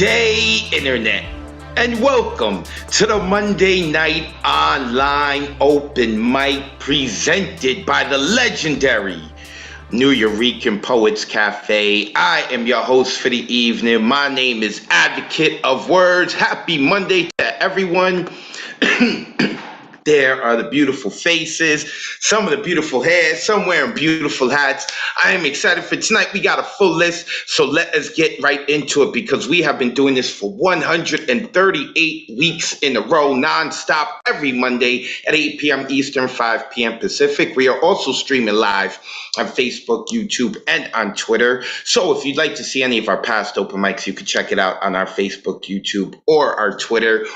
day, Internet, and welcome to the Monday Night Online Open Mic presented by the legendary New Eurekan Poets Cafe. I am your host for the evening. My name is Advocate of Wordz. Happy Monday to everyone. There are the beautiful faces, some of the beautiful hair, some wearing beautiful hats. I am excited for tonight. We got a full list, so let us get right into it because we have been doing this for 138 weeks in a row, nonstop, every Monday at 8 p.m. Eastern, 5 p.m. Pacific. We are also streaming live on Facebook, YouTube, and on Twitter. So if you'd like to see any of our past open mics, you can check it out on our Facebook, YouTube, or our Twitter.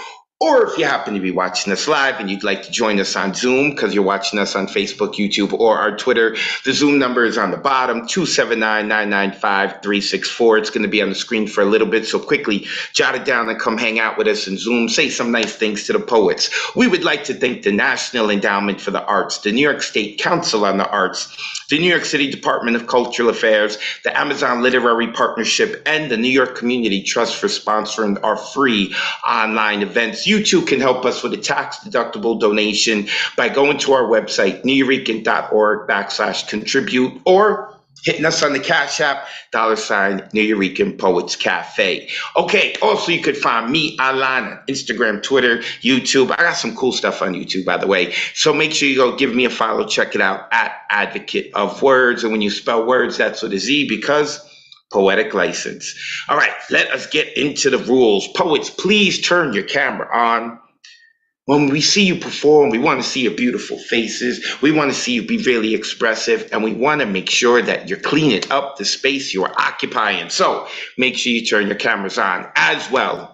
Or if you happen to be watching us live and you'd like to join us on Zoom because you're watching us on Facebook, YouTube, or our Twitter, the Zoom number is on the bottom, 279-995-364. It's going to be on the screen for a little bit, so quickly jot it down and come hang out with us in Zoom. Say some nice things to the poets. We would like to thank the National Endowment for the Arts, the New York State Council on the Arts, the New York City Department of Cultural Affairs, the Amazon Literary Partnership, and the New York Community Trust for sponsoring our free online events. You too can help us with a tax-deductible donation by going to our website, neweurekan.org/contribute, or hitting us on the Cash App, $ New Eurekan Poets Cafe. Okay, also you could find me online on Instagram, Twitter, YouTube. I got some cool stuff on YouTube, by the way. So make sure you go give me a follow, check it out, at Advocate of Wordz. And when you spell words, that's with a Z because poetic license. All right, let us get into the rules. Poets, please turn your camera on. When we see you perform, we want to see your beautiful faces. We want to see you be really expressive, and we want to make sure that you're cleaning up the space you are occupying. So make sure you turn your cameras on as well.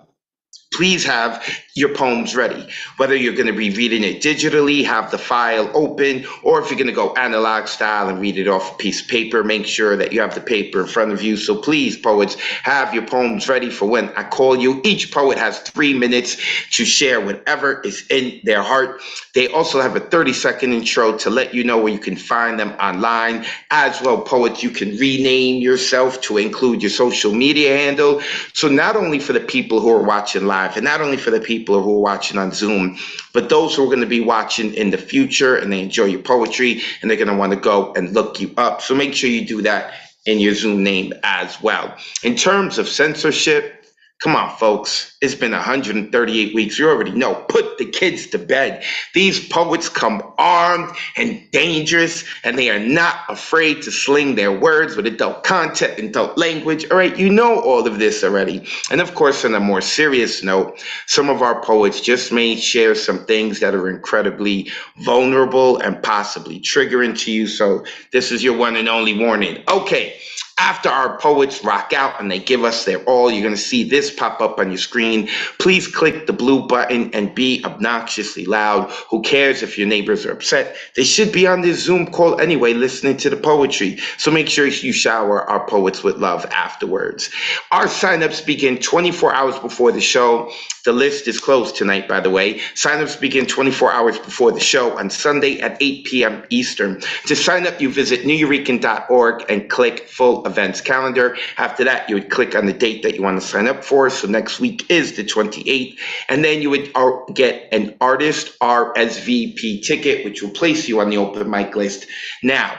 Please have your poems ready. Whether you're going to be reading it digitally, have the file open, or if you're going to go analog style and read it off a piece of paper, make sure that you have the paper in front of you. So please, poets, have your poems ready for when I call you. Each poet has 3 minutes to share whatever is in their heart. They also have a 30-second intro to let you know where you can find them online. As well, poets, you can rename yourself to include your social media handle. So not only for the people who are watching live, and not only for the people who are watching on Zoom, but those who are going to be watching in the future and they enjoy your poetry and they're going to want to go and look you up. So make sure you do that in your Zoom name as well. In terms of censorship, come on, folks. It's been 138 weeks. You already know. Put the kids to bed. These poets come armed and dangerous, and they are not afraid to sling their words with adult content and adult language. All right, you know all of this already. And of course, on a more serious note, some of our poets just may share some things that are incredibly vulnerable and possibly triggering to you. So this is your one and only warning. Okay. After our poets rock out and they give us their all, you're going to see this pop up on your screen. Please click the blue button and be obnoxiously loud. Who cares if your neighbors are upset? They should be on this Zoom call anyway, listening to the poetry. So make sure you shower our poets with love afterwards. Our signups begin 24 hours before the show. The list is closed tonight, by the way. Signups begin 24 hours before the show on Sunday at 8 p.m. Eastern. To sign up, you visit neweurekan.org and click full events calendar. After that, you would click on the date that you want to sign up for. So next week is the 28th. And then you would get an artist RSVP ticket, which will place you on the open mic list. Now,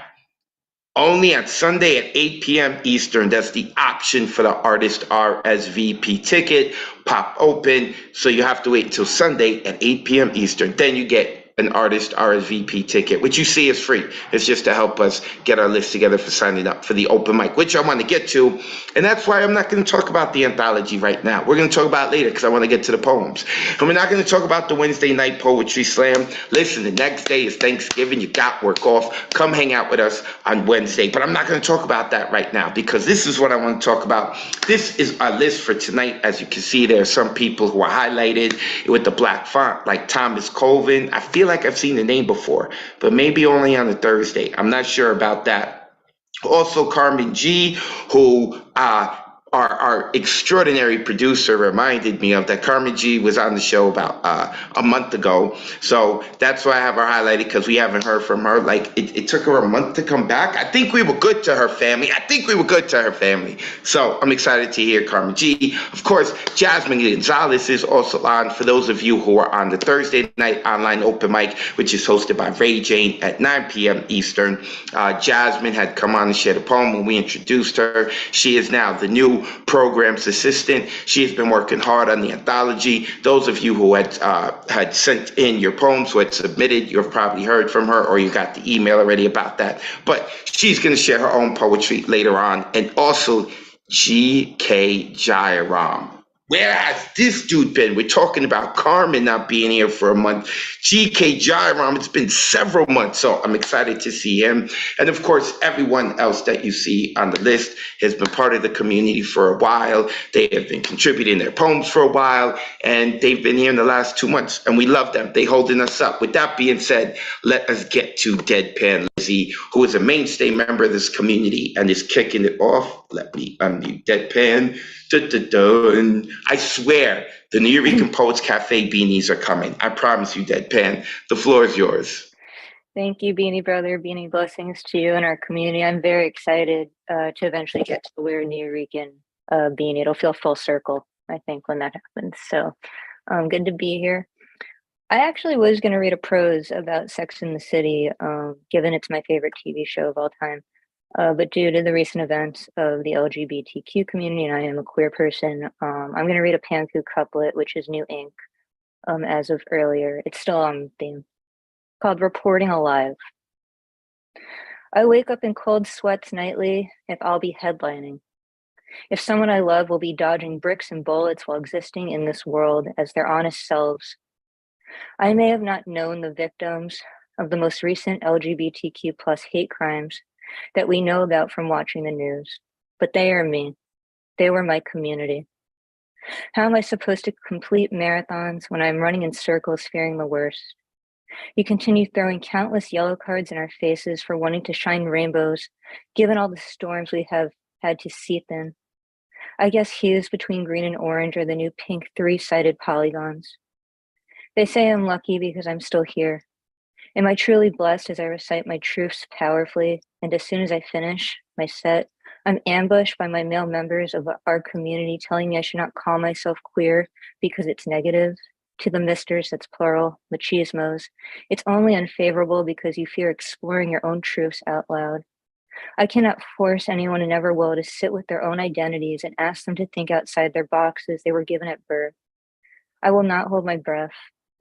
only on Sunday at 8 p.m. Eastern, that's the option for the artist RSVP ticket. Pop open, so you have to wait until Sunday at 8 p.m. Eastern. Then you get an artist RSVP ticket, which you see is free. It's just to help us get our list together for signing up for the open mic, which I want to get to. And that's why I'm not going to talk about the anthology right now. We're going to talk about it later because I want to get to the poems. And we're not going to talk about the Wednesday night poetry slam. Listen, the next day is Thanksgiving. You got work off. Come hang out with us on Wednesday. But I'm not going to talk about that right now because this is what I want to talk about. This is our list for tonight. As you can see, there are some people who are highlighted with the black font, like Thomas Colvin. I feel like I've seen the name before, but maybe only on a Thursday. I'm not sure about that. Also, Carmen G, who our extraordinary producer reminded me of that. Carmen G was on the show about a month ago. So that's why I have her highlighted, because we haven't heard from her. Like, it took her a month to come back. I think we were good to her family. So I'm excited to hear Carmen G. Of course, Jasmine Gonzalez is also on. For those of you who are on the Thursday night online open mic, which is hosted by Ray Jane at 9 p.m. Eastern, Jasmine had come on and shared a poem when we introduced her. She is now the new program's assistant. She has been working hard on the anthology. Those of you who had sent in your poems, who had submitted, you've probably heard from her, or you got the email already about that. But she's going to share her own poetry later on. And also G.K. Jairam. Where has this dude been? We're talking about Carmen not being here for a month. G.K. Jairam, it's been several months, so I'm excited to see him. And of course, everyone else that you see on the list has been part of the community for a while. They have been contributing their poems for a while, and they've been here in the last 2 months, and we love them. They're holding us up. With that being said, let us get to Deadpan Lizzie, who is a mainstay member of this community and is kicking it off. Let me unmute Deadpan. And I swear the New York Poets Cafe beanies are coming. I promise you, Deadpan. The floor is yours. Thank you, Beanie Brother. Beanie blessings to you and our community. I'm very excited to eventually get to wear a New York beanie. It'll feel full circle, I think, when that happens. So good to be here. I actually was going to read a prose about Sex and the City, given it's my favorite TV show of all time. But due to the recent events of the LGBTQ community, and I am a queer person, I'm going to read a Panku couplet, which is new ink as of earlier. It's still on theme, called Reporting Alive. I wake up in cold sweats nightly if I'll be headlining. If someone I love will be dodging bricks and bullets while existing in this world as their honest selves. I may have not known the victims of the most recent LGBTQ plus hate crimes that we know about from watching the news, but they are me. They were my community. How am I supposed to complete marathons when I'm running in circles fearing the worst? You continue throwing countless yellow cards in our faces for wanting to shine rainbows, given all the storms we have had to seep in. I guess hues between green and orange are the new pink three-sided polygons. They say I'm lucky because I'm still here. Am I truly blessed as I recite my truths powerfully, and as soon as I finish my set, I'm ambushed by my male members of our community telling me I should not call myself queer because it's negative? To the misters, that's plural, machismos, it's only unfavorable because you fear exploring your own truths out loud. I cannot force anyone and never will to sit with their own identities and ask them to think outside their boxes they were given at birth. I will not hold my breath.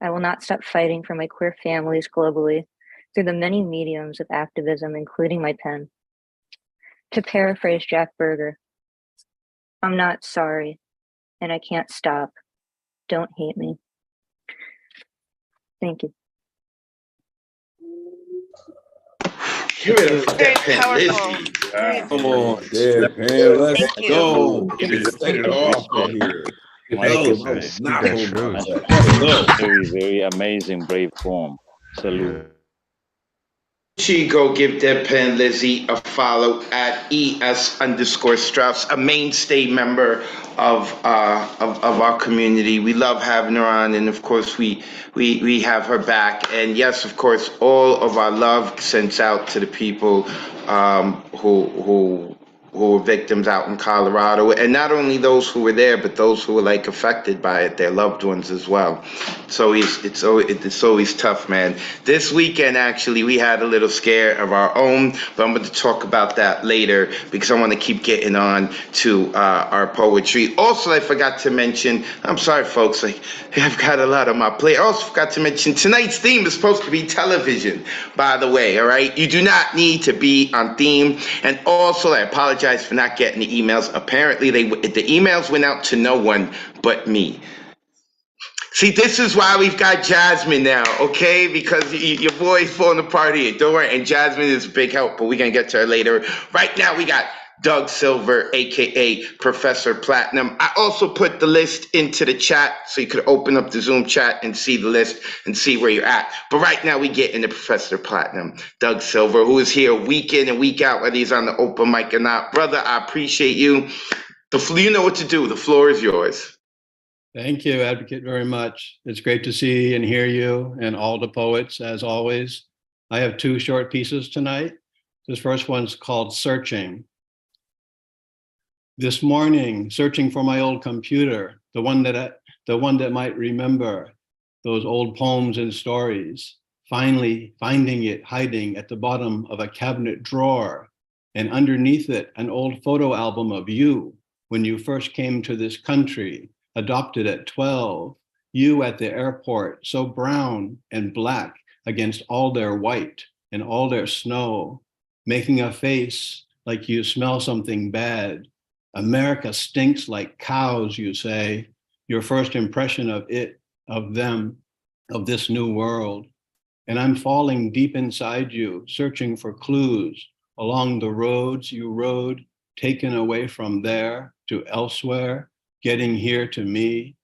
I will not stop fighting for my queer families globally through the many mediums of activism, including my pen. To paraphrase Jack Berger, I'm not sorry, and I can't stop. Don't hate me. Thank you. Give it up for Very Deadpan powerful. Lizzie. Come on, Deadpan, let's Thank you. go. Give it Set it off in here. Thank you, No, sis. not That's hold true. on. Let's go. Very, very amazing, brave poem. Salute. She go give Deadpan Lizzie a follow at ES_Strauss, a mainstay member of our community. We love having her on, and of course we have her back. And yes, of course, all of our love sends out to the people who were victims out in Colorado, and not only those who were there, but those who were like affected by it, their loved ones as well. So it's always tough, man. This weekend, actually, we had a little scare of our own, but I'm going to talk about that later because I want to keep getting on to our poetry. Also, I forgot to mention, I'm sorry, folks, I've got a lot on my plate. I also forgot to mention tonight's theme is supposed to be television, by the way, all right? You do not need to be on theme. And also, I apologize for not getting the emails. Apparently, the emails went out to no one but me. See, this is why we've got Jasmine now, okay? Because your boy's falling apart here. Don't worry. And Jasmine is a big help, but we're going to get to her later. Right now, we got Doug Silver, a.k.a. Professor Platinum. I also put the list into the chat so you could open up the Zoom chat and see the list and see where you're at. But right now, we get into Professor Platinum, Doug Silver, who is here week in and week out, whether he's on the open mic or not. Brother, I appreciate you. You know what to do. The floor is yours. Thank you, Advocate, very much. It's great to see and hear you and all the poets, as always. I have two short pieces tonight. This first one's called Searching. This morning, searching for my old computer, the one that might remember those old poems and stories, finally finding it hiding at the bottom of a cabinet drawer, and underneath it, an old photo album of you when you first came to this country, adopted at 12, you at the airport, so brown and black against all their white and all their snow, making a face like you smell something bad. America stinks like cows, you say, your first impression of it, of them, of this new world. And I'm falling deep inside you, searching for clues along the roads you rode, taken away from there to elsewhere, getting here to me,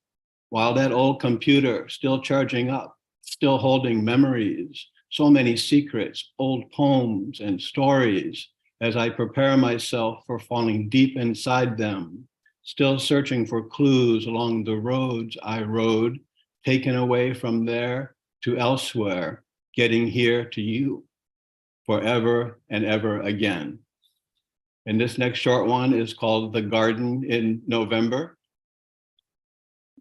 while that old computer still charging up, still holding memories, so many secrets, old poems and stories, as I prepare myself for falling deep inside them, still searching for clues along the roads I rode, taken away from there to elsewhere, getting here to you, forever and ever again. And this next short one is called The Garden in November.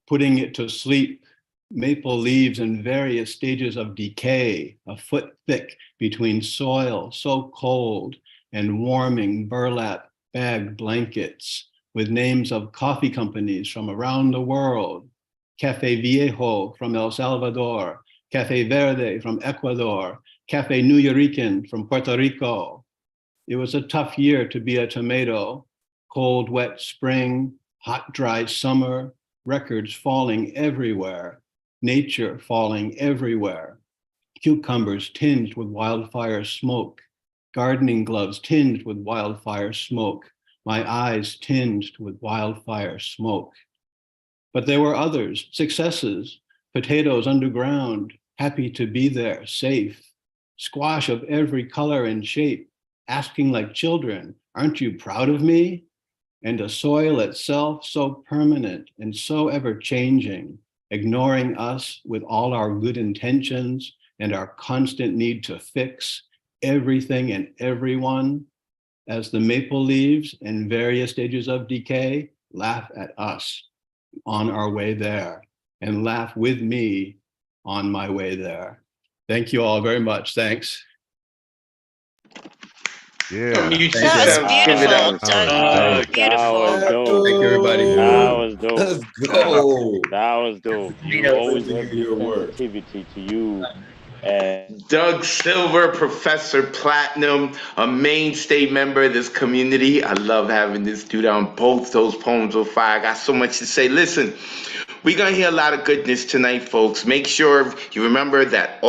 Putting it to sleep, maple leaves in various stages of decay, a foot thick between soil so cold and warming burlap bag blankets with names of coffee companies from around the world, Café Viejo from El Salvador, Café Verde from Ecuador, Café Nuyorican from Puerto Rico. It was a tough year to be a tomato, cold, wet spring, hot, dry summer, records falling everywhere, nature falling everywhere, cucumbers tinged with wildfire smoke, gardening gloves tinged with wildfire smoke, my eyes tinged with wildfire smoke. But there were others, successes, potatoes underground, happy to be there, safe, squash of every color and shape, asking like children, aren't you proud of me? And a soil itself so permanent and so ever-changing, ignoring us with all our good intentions and our constant need to fix everything and everyone, as the maple leaves in various stages of decay laugh at us on our way there, and laugh with me on my way there. Thank you all very much. Thanks. Yeah. Mute That was yourself. Give it beautiful, up. Doug. That was Beautiful. dope. Thank you, everybody. That was dope. Let's go. That was dope. You Great always to have hear this your work. sensitivity to you. And Doug Silver, Professor Platinum, a mainstay member of this community. I love having this dude on. Both those poems were fire. I got so much to say. Listen, we're going to hear a lot of goodness tonight, folks. Make sure you remember that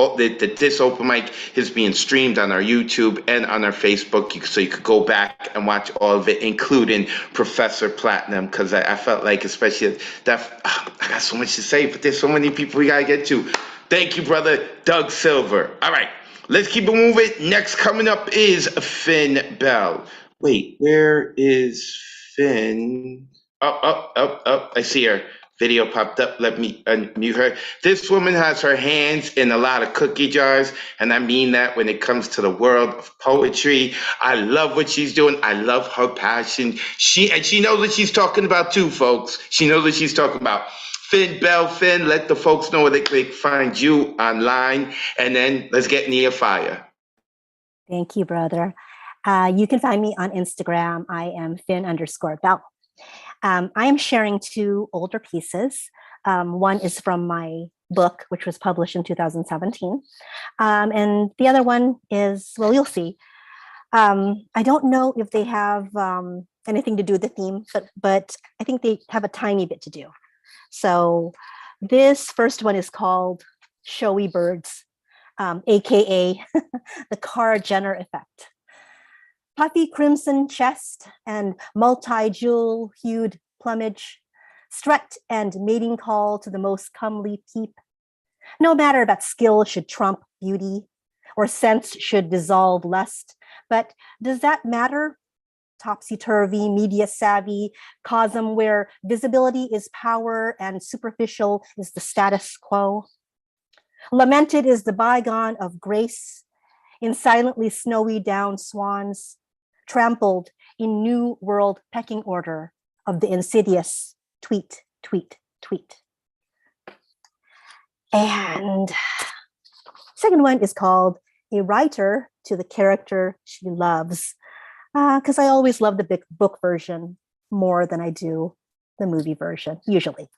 this open mic is being streamed on our YouTube and on our Facebook, so you could go back and watch all of it, including Professor Platinum, because I felt like, especially that, I got so much to say, but there's so many people we got to get to. Thank you, brother Doug Silver. All right, let's keep it moving. Next coming up is Finn Bell. Wait, where is Finn? Up. I see her. Video popped up. Let me unmute her. This woman has her hands in a lot of cookie jars, and I mean that when it comes to the world of poetry. I love what she's doing. I love her passion. She knows what she's talking about too, folks. She knows what she's talking about. Finn Bell, Finn, let the folks know where they can find you online, and then let's get near fire. Thank you, brother. You can find me on Instagram. I am Finn_Bell. I am sharing two older pieces. One is from my book, which was published in 2017. And the other one is, well, you'll see. I don't know if they have anything to do with the theme, but I think they have a tiny bit to do. So this first one is called Showy Birds, AKA the Cara Jenner effect. Puffy crimson chest and multi-jewel hued plumage, strut and mating call to the most comely peep. No matter that skill should trump beauty or sense should dissolve lust, but does that matter? topsy-turvy, media savvy cosm where visibility is power and superficial is the status quo. Lamented is the bygone of grace in silently snowy down swans, trampled in new world pecking order of the insidious tweet, tweet, tweet. And second one is called A Writer to the Character She Loves, because I always love the big book version more than I do the movie version, usually.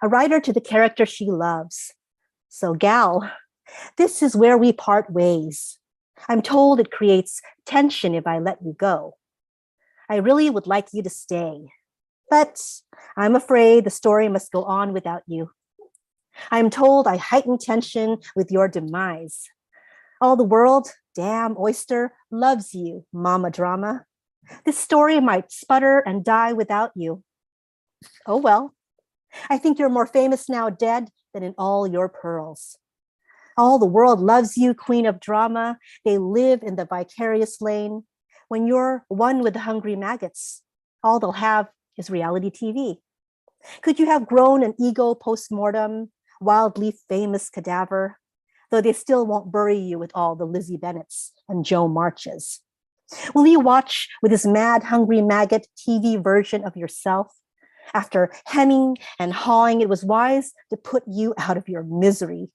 A writer to the character she loves. So gal, this is where we part ways. I'm told it creates tension if I let you go. I really would like you to stay, but I'm afraid the story must go on without you. I'm told I heighten tension with your demise. All the world, damn oyster, loves you, mama drama. This story might sputter and die without you. Oh well, I think you're more famous now dead than in all your pearls. All the world loves you, queen of drama. They live in the vicarious lane. When you're one with the hungry maggots, all they'll have is reality TV. Could you have grown an ego post-mortem, wildly famous cadaver, though they still won't bury you with all the Lizzie Bennetts and Joe Marches? Will you watch with this mad, hungry maggot TV version of yourself? After hemming and hawing, it was wise to put you out of your misery.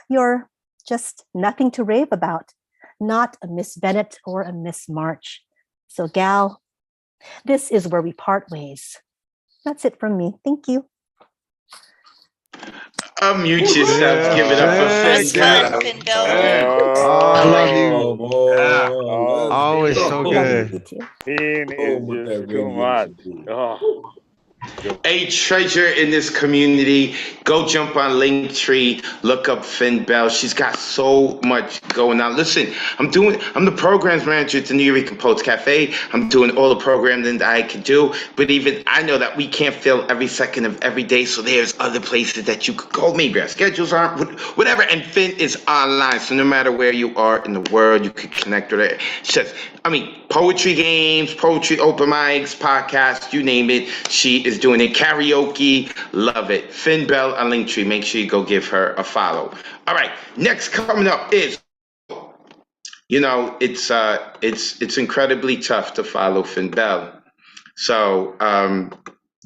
You're just nothing to rave about, not a Miss Bennett or a Miss March. So gal, this is where we part ways. That's it from me. Thank you. Unmute yourself. Give it up for Finn Bell. Come Ah, on, let's Always go. so Love good. you too. Finn is With that just too radiation, much. dude. Oh, a treasure in this community. Go jump on Linktree, look up Finn Bell. She's got so much going on. Listen, I'm the programs manager at the New York Post Cafe. I'm doing all the programming that I can do, but even I know that we can't fill every second of every day, so there's other places that you could go. Maybe our schedules aren't, whatever, and Finn is online, so no matter where you are in the world, you can connect with her. It's just, poetry games, poetry open mics, podcasts, you name it, she is doing it. Karaoke, love it. Finn Bell on Linktree, make sure you go give her a follow. All right, next coming up is, it's incredibly tough to follow Finn Bell. So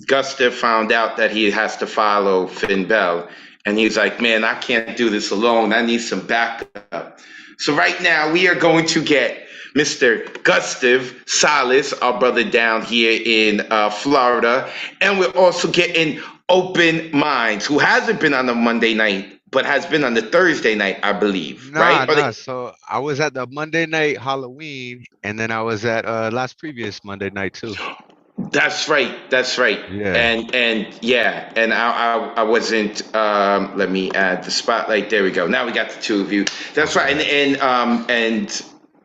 Gustav found out that he has to follow Finn Bell, and he's like, man, I can't do this alone. I need some backup. So right now we are going to get Mr. Gustav Salas, our brother down here in Florida, and we're also getting Open Minds, who hasn't been on the Monday night, but has been on the Thursday night, I believe, right? Nah. So I was at the Monday night Halloween, and then I was at last previous Monday night too. That's right. Yeah. And I wasn't. Let me add the spotlight. There we go. Now we got the two of you. That's right. And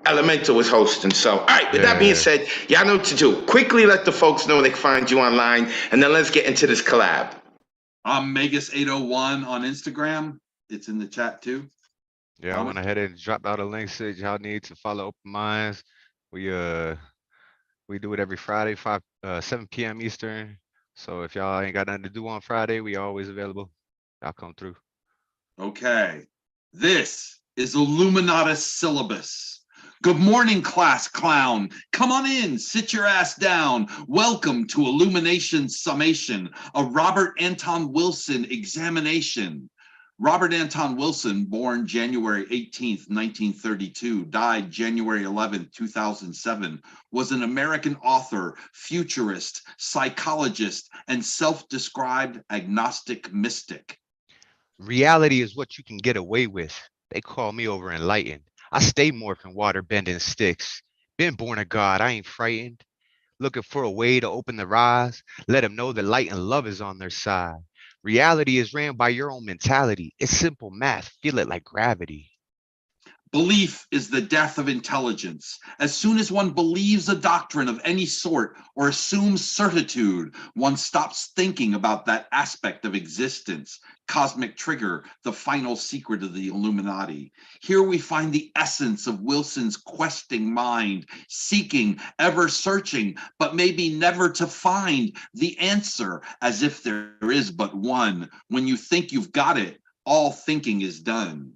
Elemental was hosting. So, all right. With that being said, y'all know what to do. Quickly let the folks know they can find you online, and then let's get into this collab. I'm Megas801 on Instagram. It's in the chat too. Yeah, I went ahead and dropped out a link that y'all need to follow Open Minds. We do it every Friday, 7 p.m. Eastern. So if y'all ain't got nothing to do on Friday, we always available. Y'all come through. Okay. This is Illuminatus Syllabus. Good morning, class clown. Come on in, sit your ass down. Welcome to Illumination Summation, a Robert Anton Wilson examination. Robert Anton Wilson, born January 18th, 1932, died January 11th, 2007, was an American author, futurist, psychologist, and self-described agnostic mystic. Reality is what you can get away with. They call me over enlightened. I stay morphing water bending sticks. Been born a god, I ain't frightened. Looking for a way to open their eyes. Let them know that light and love is on their side. Reality is ran by your own mentality. It's simple math. Feel it like gravity. Belief is the death of intelligence. As soon as one believes a doctrine of any sort or assumes certitude, one stops thinking about that aspect of existence. Cosmic trigger, the final secret of the Illuminati. Here we find the essence of Wilson's questing mind, seeking, ever searching, but maybe never to find the answer, as if there is but one. When you think you've got it, all thinking is done.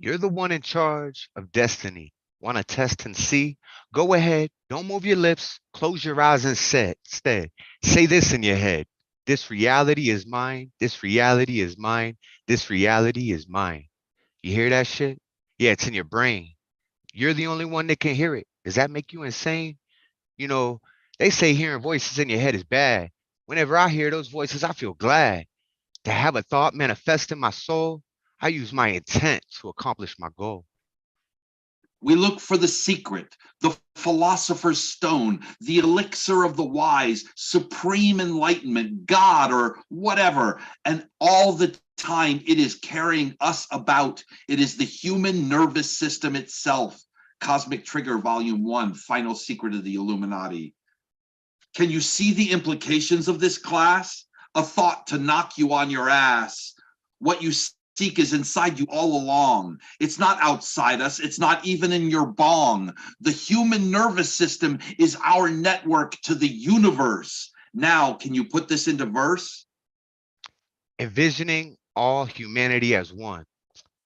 You're the one in charge of destiny. Want to test and see? Go ahead. Don't move your lips. Close your eyes instead. Say this in your head. This reality is mine. This reality is mine. This reality is mine. You hear that shit? Yeah, it's in your brain. You're the only one that can hear it. Does that make you insane? You know, they say hearing voices in your head is bad. Whenever I hear those voices, I feel glad. To have a thought manifest in my soul, I use my intent to accomplish my goal. We look for the secret, the philosopher's stone, the elixir of the wise, supreme enlightenment, God, or whatever. And all the time it is carrying us about. It is the human nervous system itself. Cosmic Trigger, Volume 1, Final Secret of the Illuminati. Can you see the implications of this, class? A thought to knock you on your ass. What you seek is inside you all along. It's not outside us. It's not even in your bong. The human nervous system is our network to the universe. Now, can you put this into verse? Envisioning all humanity as one,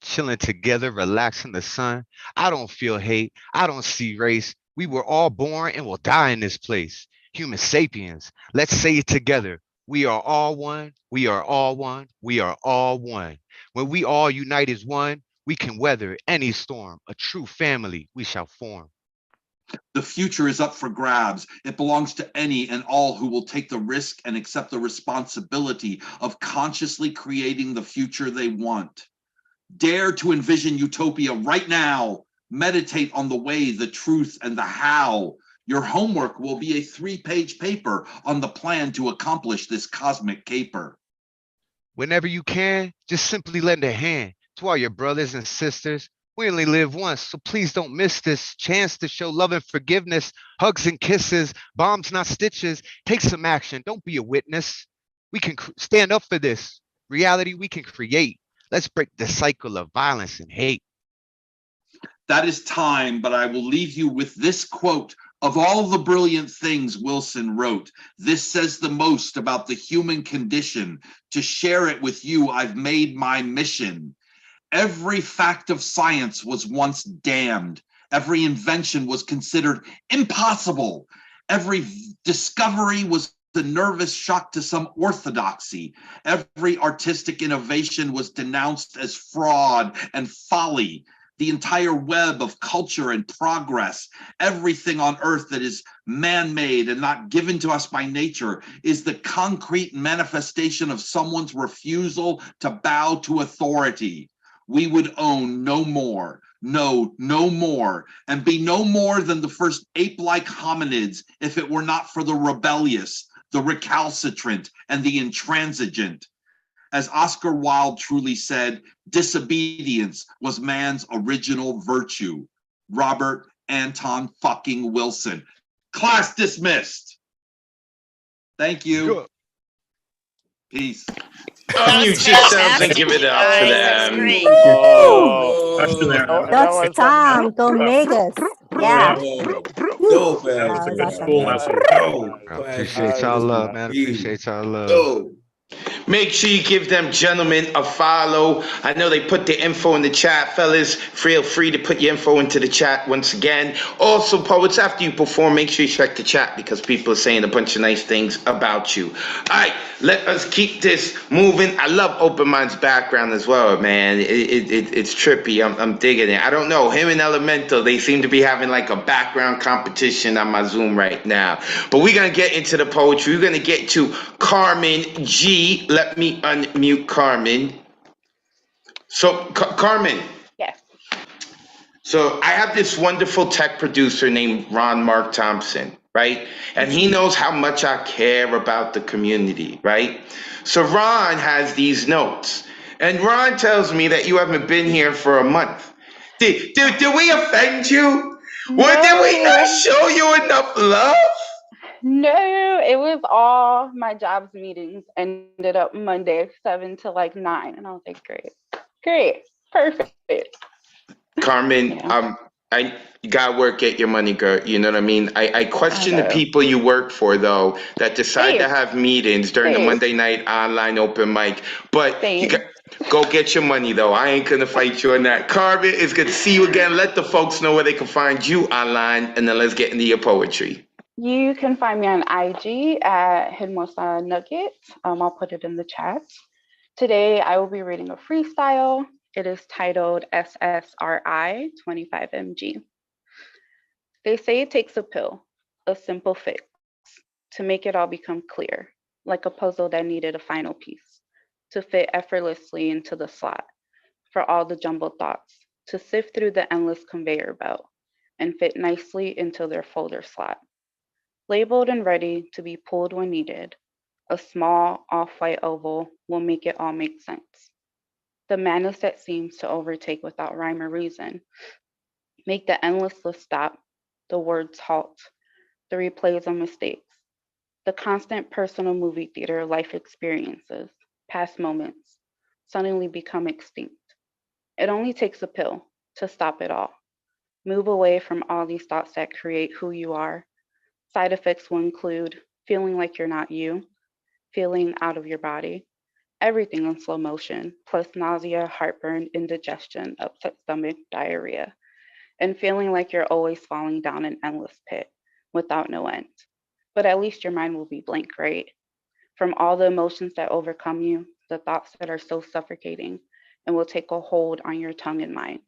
chilling together, relaxing the sun. I don't feel hate. I don't see race. We were all born and will die in this place. Human sapiens, let's say it together. We are all one. We are all one. We are all one. When we all unite as one, we can weather any storm. A true family we shall form. The future is up for grabs. It belongs to any and all who will take the risk and accept the responsibility of consciously creating the future they want. Dare to envision utopia right now. Meditate on the way, the truth, and the how. Your homework will be a 3-page paper on the plan to accomplish this cosmic caper. Whenever you can, just simply lend a hand to all your brothers and sisters. We only live once, so please don't miss this chance to show love and forgiveness. Hugs and kisses, bombs, not stitches. Take some action. Don't be a witness. We can stand up for this reality we can create. Let's break the cycle of violence and hate. That is time, but I will leave you with this quote. Of all the brilliant things Wilson wrote, this says the most about the human condition. To share it with you, I've made my mission. Every fact of science was once damned. Every invention was considered impossible. Every discovery was the nervous shock to some orthodoxy. Every artistic innovation was denounced as fraud and folly. The entire web of culture and progress, everything on earth that is man-made and not given to us by nature, is the concrete manifestation of someone's refusal to bow to authority. We would own no more, no more, and be no more than the first ape-like hominids if it were not for the rebellious, the recalcitrant, and the intransigent. As Oscar Wilde truly said, disobedience was man's original virtue. Robert Anton fucking Wilson. Class dismissed. Thank you. Good. Peace. Unmute yourselves and give it up for them. That's Tom. Go Megas. Yeah. Dope That ass. was awesome. Cool ass. Dope. Appreciate y'all love, man. Appreciate y'all love. Dope. Make sure you give them gentlemen a follow. I know they put the info in the chat, fellas. Feel free to put your info into the chat once again. Also, poets, after you perform, make sure you check the chat because people are saying a bunch of nice things about you. All right, let us keep this moving. I love Open Mind's background as well, man. It's trippy. I'm digging it. I don't know. Him and Elemental, they seem to be having like a background competition on my Zoom right now. But we're going to get into the poetry. We're going to get to Carmen G. Let me unmute Carmen. So, Carmen. Yes. So, I have this wonderful tech producer named Ron Mark Thompson, right? And he knows how much I care about the community, right? So, Ron has these notes. And Ron tells me that you haven't been here for a month. Did we offend you? What, did we not show you enough love? No, it was all my jobs meetings ended up Monday 7 to like 9. And I was like, great, perfect. Carmen, Yeah. you gotta work, get your money, girl. You know what I mean? I question the people you work for, though, that decide to Same. have meetings during the Same. Monday night online open mic. But you Same. got go get your money, though. I ain't gonna fight you on that. Carmen, it's good to see you again. Let the folks know where they can find you online, and then let's get into your poetry. You can find me on IG at Hermosa Nugget. I'll put it in the chat. Today, I will be reading a freestyle. It is titled SSRI 25mg. They say it takes a pill, a simple fix, to make it all become clear, like a puzzle that needed a final piece, to fit effortlessly into the slot, for all the jumbled thoughts, to sift through the endless conveyor belt, and fit nicely into their folder slot. Labeled and ready to be pulled when needed, a small off-white oval will make it all make sense. The madness that seems to overtake without rhyme or reason, make the endless list stop, the words halt, the replays of mistakes, the constant personal movie theater life experiences, past moments, suddenly become extinct. It only takes a pill to stop it all. Move away from all these thoughts that create who you are. Side effects will include feeling like you're not you, feeling out of your body, everything in slow motion, plus nausea, heartburn, indigestion, upset stomach, diarrhea, and feeling like you're always falling down an endless pit without no end. But at least your mind will be blank, right? From all the emotions that overcome you, the thoughts that are so suffocating and will take a hold on your tongue and mind,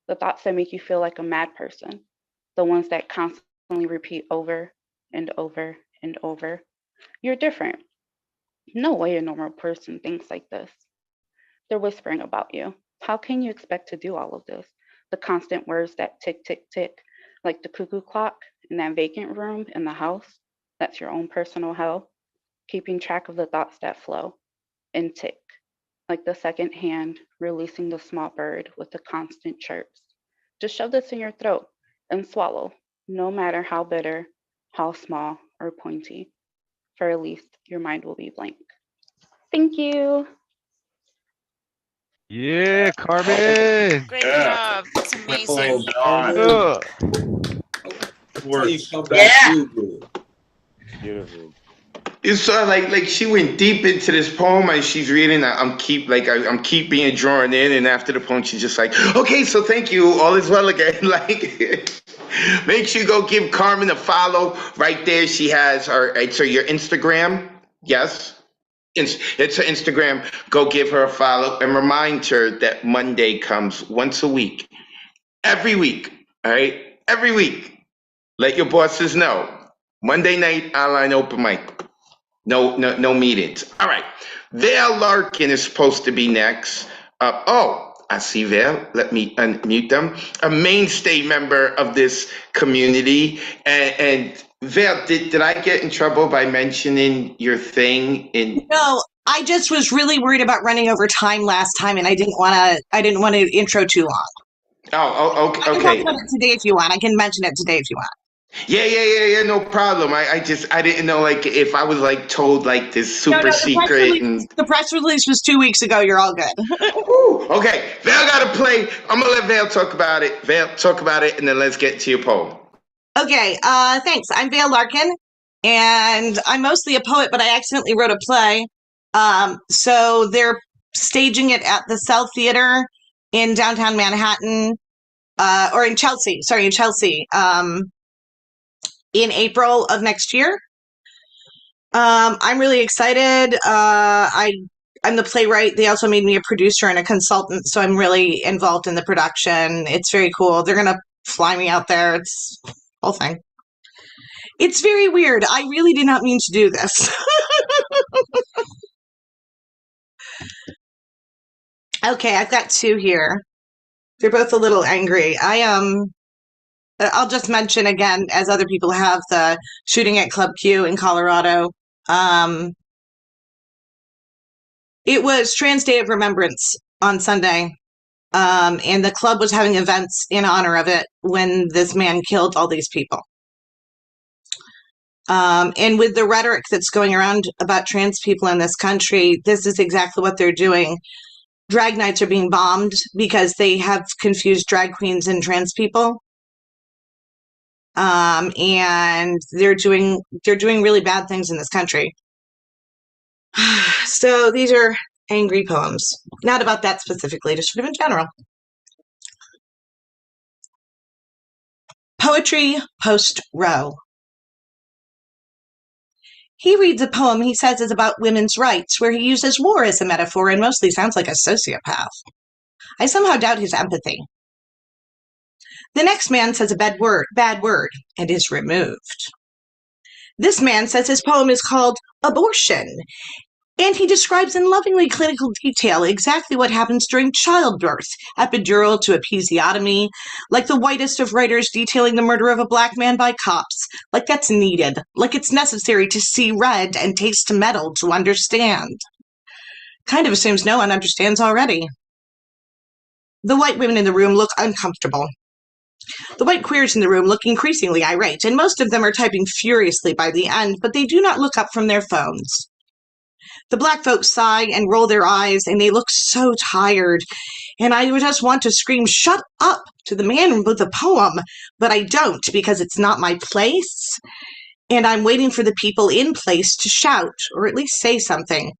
the thoughts that make you feel like a mad person, the ones that constantly repeat over and over and over. You're different. No way a normal person thinks like this. They're whispering about you. How can you expect to do all of this? The constant words that tick, tick, tick, like the cuckoo clock in that vacant room in the house. That's your own personal hell. Keeping track of the thoughts that flow and tick, like the second hand releasing the small bird with the constant chirps. Just shove this in your throat and swallow, no matter how bitter, how small or pointy, for at least your mind will be blank. Thank you. Yeah, Carmen. Great Yeah. job. That's amazing. Oh, God. Ugh. you come back too good. Beautiful. It's sort of like she went deep into this poem and she's reading. I'm keep being drawn in, and after the poem, she's just like, okay, so thank you, all is well again. Like, make sure you go give Carmen a follow right there. She has so your Instagram, yes. It's her Instagram. Go give her a follow and remind her that Monday comes once a week, every week. All right, every week. Let your bosses know. Monday night online open mic. No meetings. All right. Vale Larkin is supposed to be next. I see Vale. Let me unmute them. A mainstay member of this community. And Vale, did I get in trouble by mentioning your thing in? No, I just was really worried about running over time last time, and I didn't want to intro too long. Oh, I can talk okay. about it today if you want. I can mention it today if you want. Yeah, no problem. I didn't know, like, if I was like told like this super secret and The press release was 2 weeks ago. You're all good. Woo, okay. Vale gotta play. I'm gonna let Vale talk about it. Vale, talk about it, and then let's get to your poem. Okay, thanks. I'm Vale Larkin, and I'm mostly a poet, but I accidentally wrote a play. So they're staging it at the South Theater in downtown Manhattan, or in Chelsea. Sorry, in Chelsea. In April of next year. I'm really excited. I'm the playwright. They also made me a producer and a consultant, so I'm really involved in the production. It's very cool. They're gonna fly me out there. It's whole thing. It's very weird. I really did not mean to do this. Okay, I've got two here. They're both a little angry. I'll just mention again, as other people have, the shooting at Club Q in Colorado. It was Trans Day of Remembrance on Sunday, And the club was having events in honor of it when this man killed all these people. And with the rhetoric that's going around about trans people in this country, this is exactly what they're doing. Drag nights are being bombed because they have confused drag queens and trans people. And they're doing really bad things in this country. So these are angry poems. Not about that specifically, just sort of in general. Poetry Post Row. He reads a poem he says is about women's rights, where he uses war as a metaphor and mostly sounds like a sociopath. I somehow doubt his empathy. The next man says a bad word, and is removed. This man says his poem is called Abortion, and he describes in lovingly clinical detail exactly what happens during childbirth, epidural to episiotomy, like the whitest of writers detailing the murder of a black man by cops, like that's needed, like it's necessary to see red and taste metal to understand. Kind of assumes no one understands already. The white women in the room look uncomfortable. The white queers in the room look increasingly irate, and most of them are typing furiously by the end, but they do not look up from their phones. The black folks sigh and roll their eyes, and they look so tired. And I just want to scream, "Shut up!" to the man with the poem, but I don't because it's not my place. And I'm waiting for the people in place to shout, or at least say something.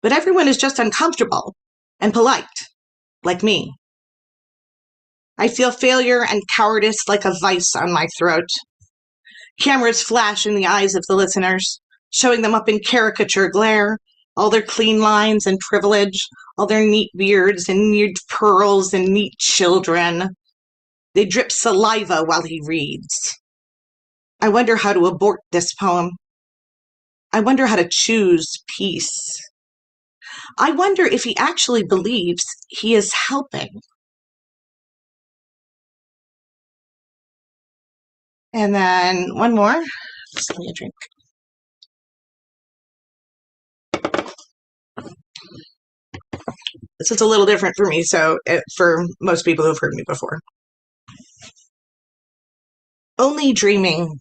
But everyone is just uncomfortable and polite, like me. I feel failure and cowardice like a vice on my throat. Cameras flash in the eyes of the listeners, showing them up in caricature glare, all their clean lines and privilege, all their neat beards and neat pearls and neat children. They drip saliva while he reads. I wonder how to abort this poem. I wonder how to choose peace. I wonder if he actually believes he is helping. And then one more. Just give me a drink. This is a little different for me, so for most people who've heard me before. Only dreaming.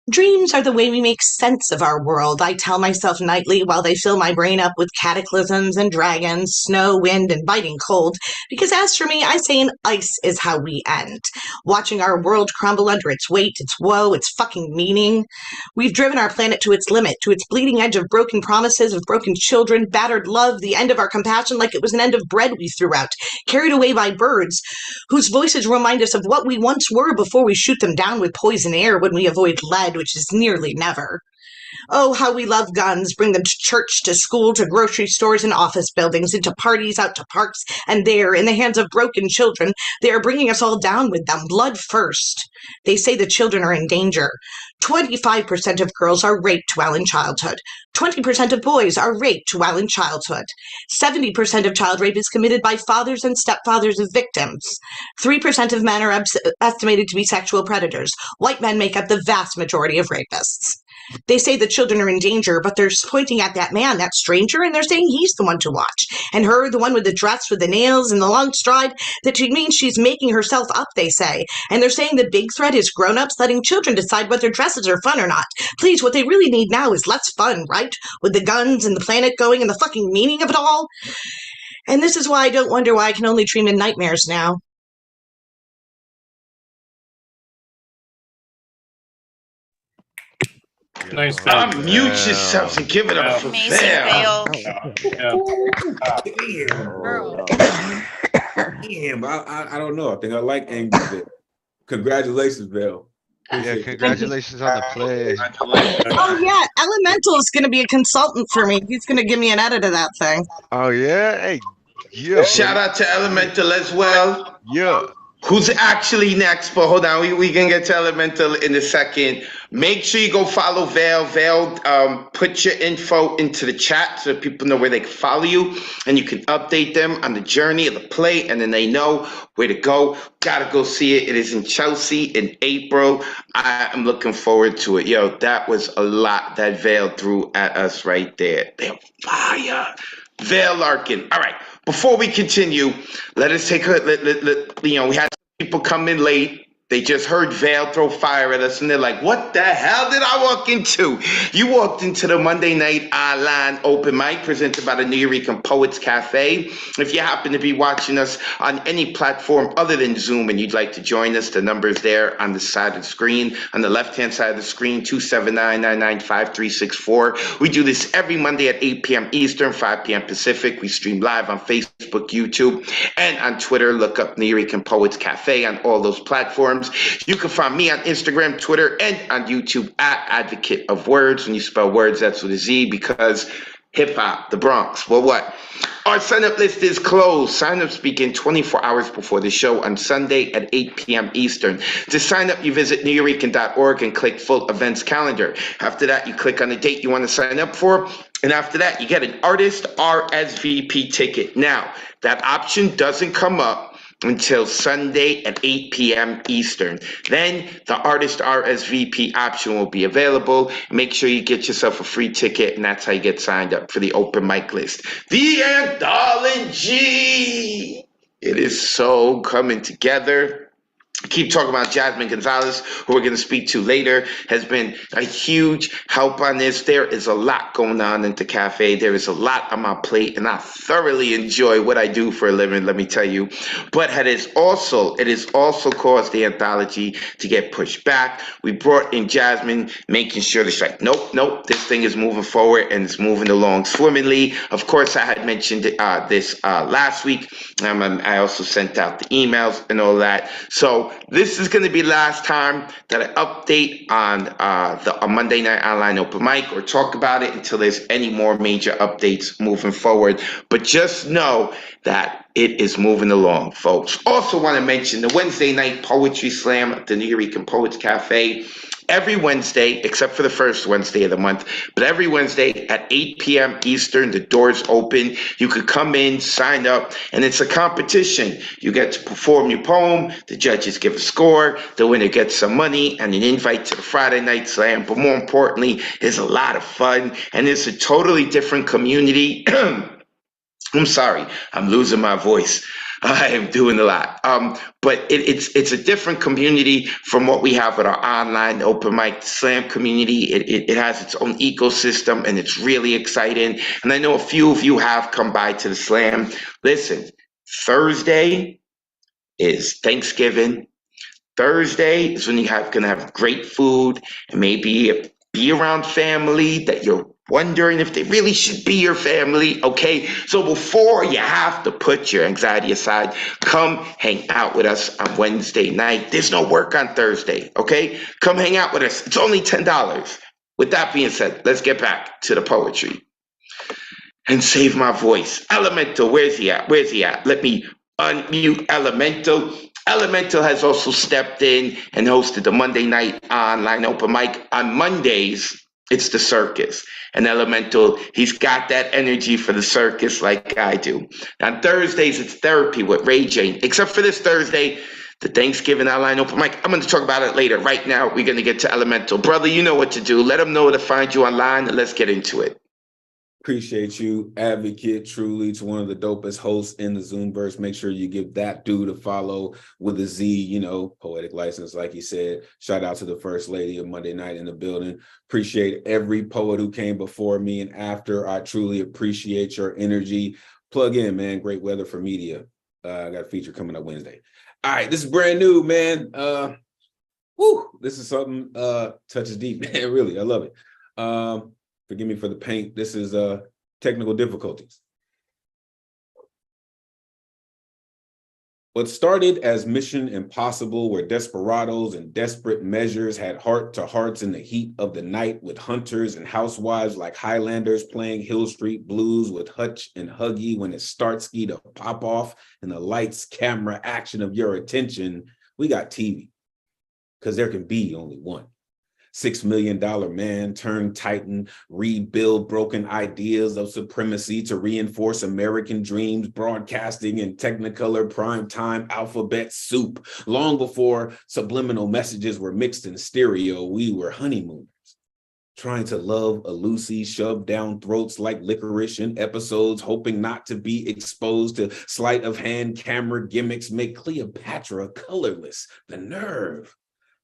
Dreams are the way we make sense of our world, I tell myself nightly while they fill my brain up with cataclysms and dragons, snow, wind, and biting cold. Because as for me, I say an ice is how we end. Watching our world crumble under its weight, its woe, its fucking meaning. We've driven our planet to its limit, to its bleeding edge of broken promises, of broken children, battered love, the end of our compassion like it was an end of bread we threw out, carried away by birds, whose voices remind us of what we once were before we shoot them down with poison air when we avoid lead, which is nearly never. Oh, how we love guns, bring them to church, to school, to grocery stores and office buildings, into parties, out to parks, and there, in the hands of broken children, they are bringing us all down with them, blood first. They say the children are in danger. 25% of girls are raped while in childhood. 20% of boys are raped while in childhood. 70% of child rape is committed by fathers and stepfathers of victims. 3% of men are estimated to be sexual predators. White men make up the vast majority of rapists. They say the children are in danger, but they're pointing at that man, that stranger, and they're saying he's the one to watch. And her, the one with the dress with the nails and the long stride, that means she's making herself up, they say. And they're saying the big threat is grown-ups letting children decide whether dresses are fun or not. Please, what they really need now is less fun, right? With the guns and the planet going and the fucking meaning of it all. And this is why I don't wonder why I can only dream in nightmares now. Nice. Unmute yourself and give it up for Amazing, Val. Damn, I don't know. I think I like angry bit. Congratulations, Bill. Yeah, congratulations on the play. Oh yeah, Elemental is going to be a consultant for me. He's going to give me an edit of that thing. Oh yeah, hey, yeah. Shout out to Elemental as well. Yeah. Who's actually next? But hold on, we can get to Elemental in a second. Make sure you go follow Val. Val, put your info into the chat so that people know where they can follow you, and you can update them on the journey of the play, and then they know where to go. Gotta go see it. It is in Chelsea in April. I am looking forward to it. Yo, that was a lot that Val threw at us right there. They're fire. Val Larkin. All right. Before we continue, let us take we had people come in late. They just heard Vale throw fire at us, and they're like, what the hell did I walk into? You walked into the Monday night online open mic presented by the New Eurekan Poets Cafe. If you happen to be watching us on any platform other than Zoom and you'd like to join us, the number is there on the side of the screen. On the left-hand side of the screen, 279-995-364. We do this every Monday at 8 p.m. Eastern, 5 p.m. Pacific. We stream live on Facebook, YouTube, and on Twitter. Look up New Eurekan Poets Cafe on all those platforms. You can find me on Instagram, Twitter, and on YouTube at Advocate of Wordz. When you spell words, that's with a Z, because hip hop, the Bronx. Well, what? Our sign-up list is closed. Sign-ups begin 24 hours before the show on Sunday at 8 p.m. Eastern. To sign up, you visit neweurekan.org and click Full Events Calendar. After that, you click on the date you want to sign up for. And after that, you get an artist RSVP ticket. Now, that option doesn't come up until Sunday at 8 p.m. Eastern. Then the artist RSVP option will be available. Make sure you get yourself a free ticket, and that's how you get signed up for the open mic list. The anthology! It is so coming together. Keep talking about Jasmine Gonzalez, who we're going to speak to later, has been a huge help on this. There is a lot going on at the cafe. There is a lot on my plate, and I thoroughly enjoy what I do for a living, let me tell you. But it has also caused the anthology to get pushed back. We brought in Jasmine, making sure that she's like, nope, this thing is moving forward and it's moving along swimmingly. Of course, I had mentioned this last week. I also sent out the emails and all that. So this is going to be the last time that I update on the Monday Night Online Open Mic or talk about it until there's any more major updates moving forward. But just know that it is moving along, folks. Also want to mention the Wednesday night poetry slam at the New Eurekan Poets Cafe. Every Wednesday, except for the first Wednesday of the month, but every Wednesday at 8 p.m. Eastern, the doors open. You could come in, sign up, and it's a competition. You get to perform your poem, the judges give a score, the winner gets some money, and an invite to the Friday night slam. But more importantly, it's a lot of fun, and it's a totally different community. I'm sorry, I'm losing my voice. I am doing a lot. But it's a different community from what we have with our online open mic slam community. It has its own ecosystem, and it's really exciting. And I know a few of you have come by to the slam. Listen, Thursday is Thanksgiving. Thursday is when you're going to have great food and maybe be around family that you're wondering if they really should be your family, okay? So before you have to put your anxiety aside, come hang out with us on Wednesday night. There's no work on Thursday, okay? Come hang out with us. It's only $10. With that being said, let's get back to the poetry. And save my voice. Elemental, where's he at? Let me unmute Elemental. Elemental has also stepped in and hosted the Monday night online open mic. On Mondays, it's the circus. And Elemental, he's got that energy for the circus like I do. On Thursdays, it's therapy with Ray Jane. Except for this Thursday, the Thanksgiving online open mic. I'm going to talk about it later. Right now, we're going to get to Elemental. Brother, you know what to do. Let them know where to find you online, and let's get into it. Appreciate you, Advocate, truly to one of the dopest hosts in the Zoomverse. Make sure you give that dude a follow with a Z, poetic license, like he said. Shout out to the First Lady of Monday Night in the building. Appreciate every poet who came before me and after. I truly appreciate your energy. Plug in, man. Great weather for media. I got a feature coming up Wednesday. All right, this is brand new, man. This is something touches deep, man. Really, I love it. Forgive me for the paint. This is technical difficulties. What started as Mission Impossible, where desperados and desperate measures had heart-to-hearts in the heat of the night with hunters and housewives like Highlanders playing Hill Street Blues with Hutch and Huggy when it starts to pop off and the lights, camera, action of your attention, we got TV, because there can be only one. $6 Million Man turned Titan, rebuild broken ideas of supremacy to reinforce American dreams, broadcasting in Technicolor primetime alphabet soup. Long before subliminal messages were mixed in stereo, we were honeymooners. trying to love a Lucy shoved down throats like licorice in episodes, hoping not to be exposed to sleight of hand camera gimmicks make Cleopatra colorless. The nerve.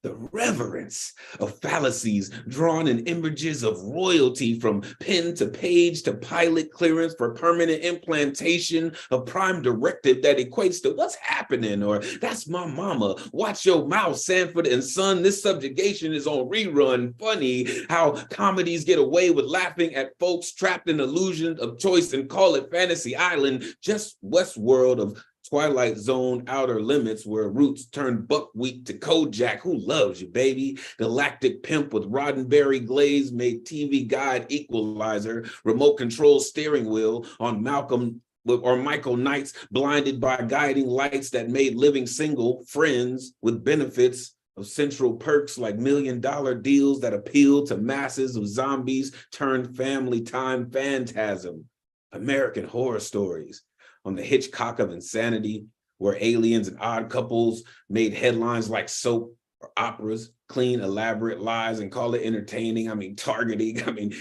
The reverence of fallacies drawn in images of royalty from pen to page to pilot clearance for permanent implantation of prime directive that equates to what's happening or that's my mama. Watch your mouth, Sanford and Son. This subjugation is on rerun. Funny how comedies get away with laughing at folks trapped in illusion of choice and call it Fantasy Island, just Westworld of Twilight Zone outer limits where roots turn buckwheat to Kojak. Who loves you, baby? Galactic pimp with Roddenberry glaze made TV guide equalizer, remote control steering wheel on Malcolm or Michael Knights blinded by guiding lights that made living single friends with benefits of central perks like $1 million deals that appeal to masses of zombies turned family time phantasm. American Horror Stories. On the Hitchcock of insanity, where aliens and odd couples made headlines like soap or operas, clean, elaborate lies and call it entertaining. I mean, targeting,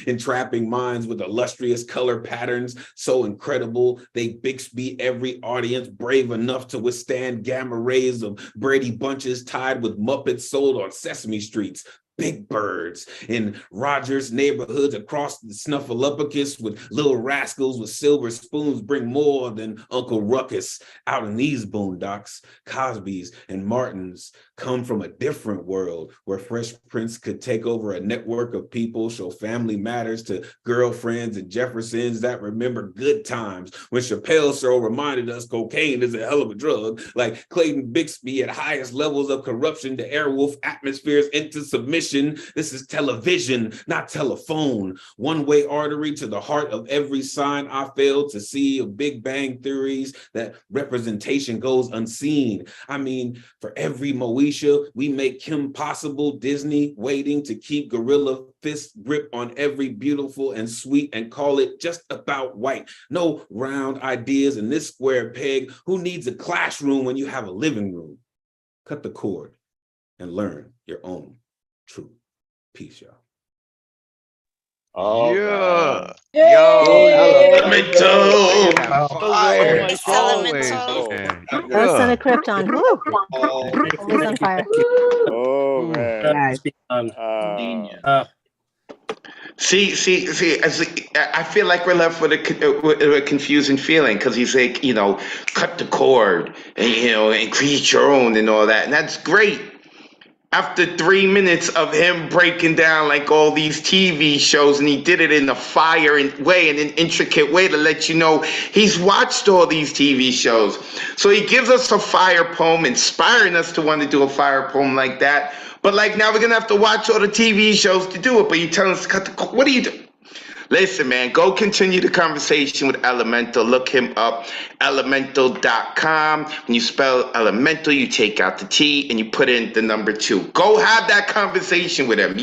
entrapping minds with illustrious color patterns so incredible they Bixby every audience brave enough to withstand gamma rays of Brady Bunches tied with Muppets sold on Sesame Streets. Big birds in Rogers neighborhoods across the Snuffleupagus with little rascals with silver spoons bring more than Uncle Ruckus out in these boondocks. Cosby's and Martins come from a different world where Fresh Prince could take over a network of people, show family matters to girlfriends and Jeffersons that remember good times when Chappelle's show reminded us cocaine is a hell of a drug, like Clayton Bixby at highest levels of corruption to airwolf atmospheres into submission. This is television, not telephone. One-way artery to the heart of every sign I failed to see of Big Bang theories that representation goes unseen. I mean, for every Moesha, we make Kim Possible, Disney waiting to keep gorilla fist grip on every beautiful and sweet and call it just about white. No round ideas in this square peg. Who needs a classroom when you have a living room? Cut the cord and learn your own truth. Peace, y'all. Oh, Yeah. man. Yo, Elemental. fire. my Always, Elemental. man. Oh, Son of Yeah. Krypton. Woo! Always on fire. Oh, man. Guys, See, I feel like we're left with a confusing feeling because he's like, cut the cord and, and create your own and all that. And that's great. After 3 minutes of him breaking down like all these TV shows, and he did it in a fire way, in an intricate way to let you know he's watched all these TV shows. So he gives us a fire poem, inspiring us to want to do a fire poem like that. But like now we're gonna have to watch all the TV shows to do it. But you tell us to cut the. What do you do? Listen, man, go continue the conversation with Elemental. Look him up, elemental.com. When you spell elemental, you take out the T and you put in the number 2. Go have that conversation with him.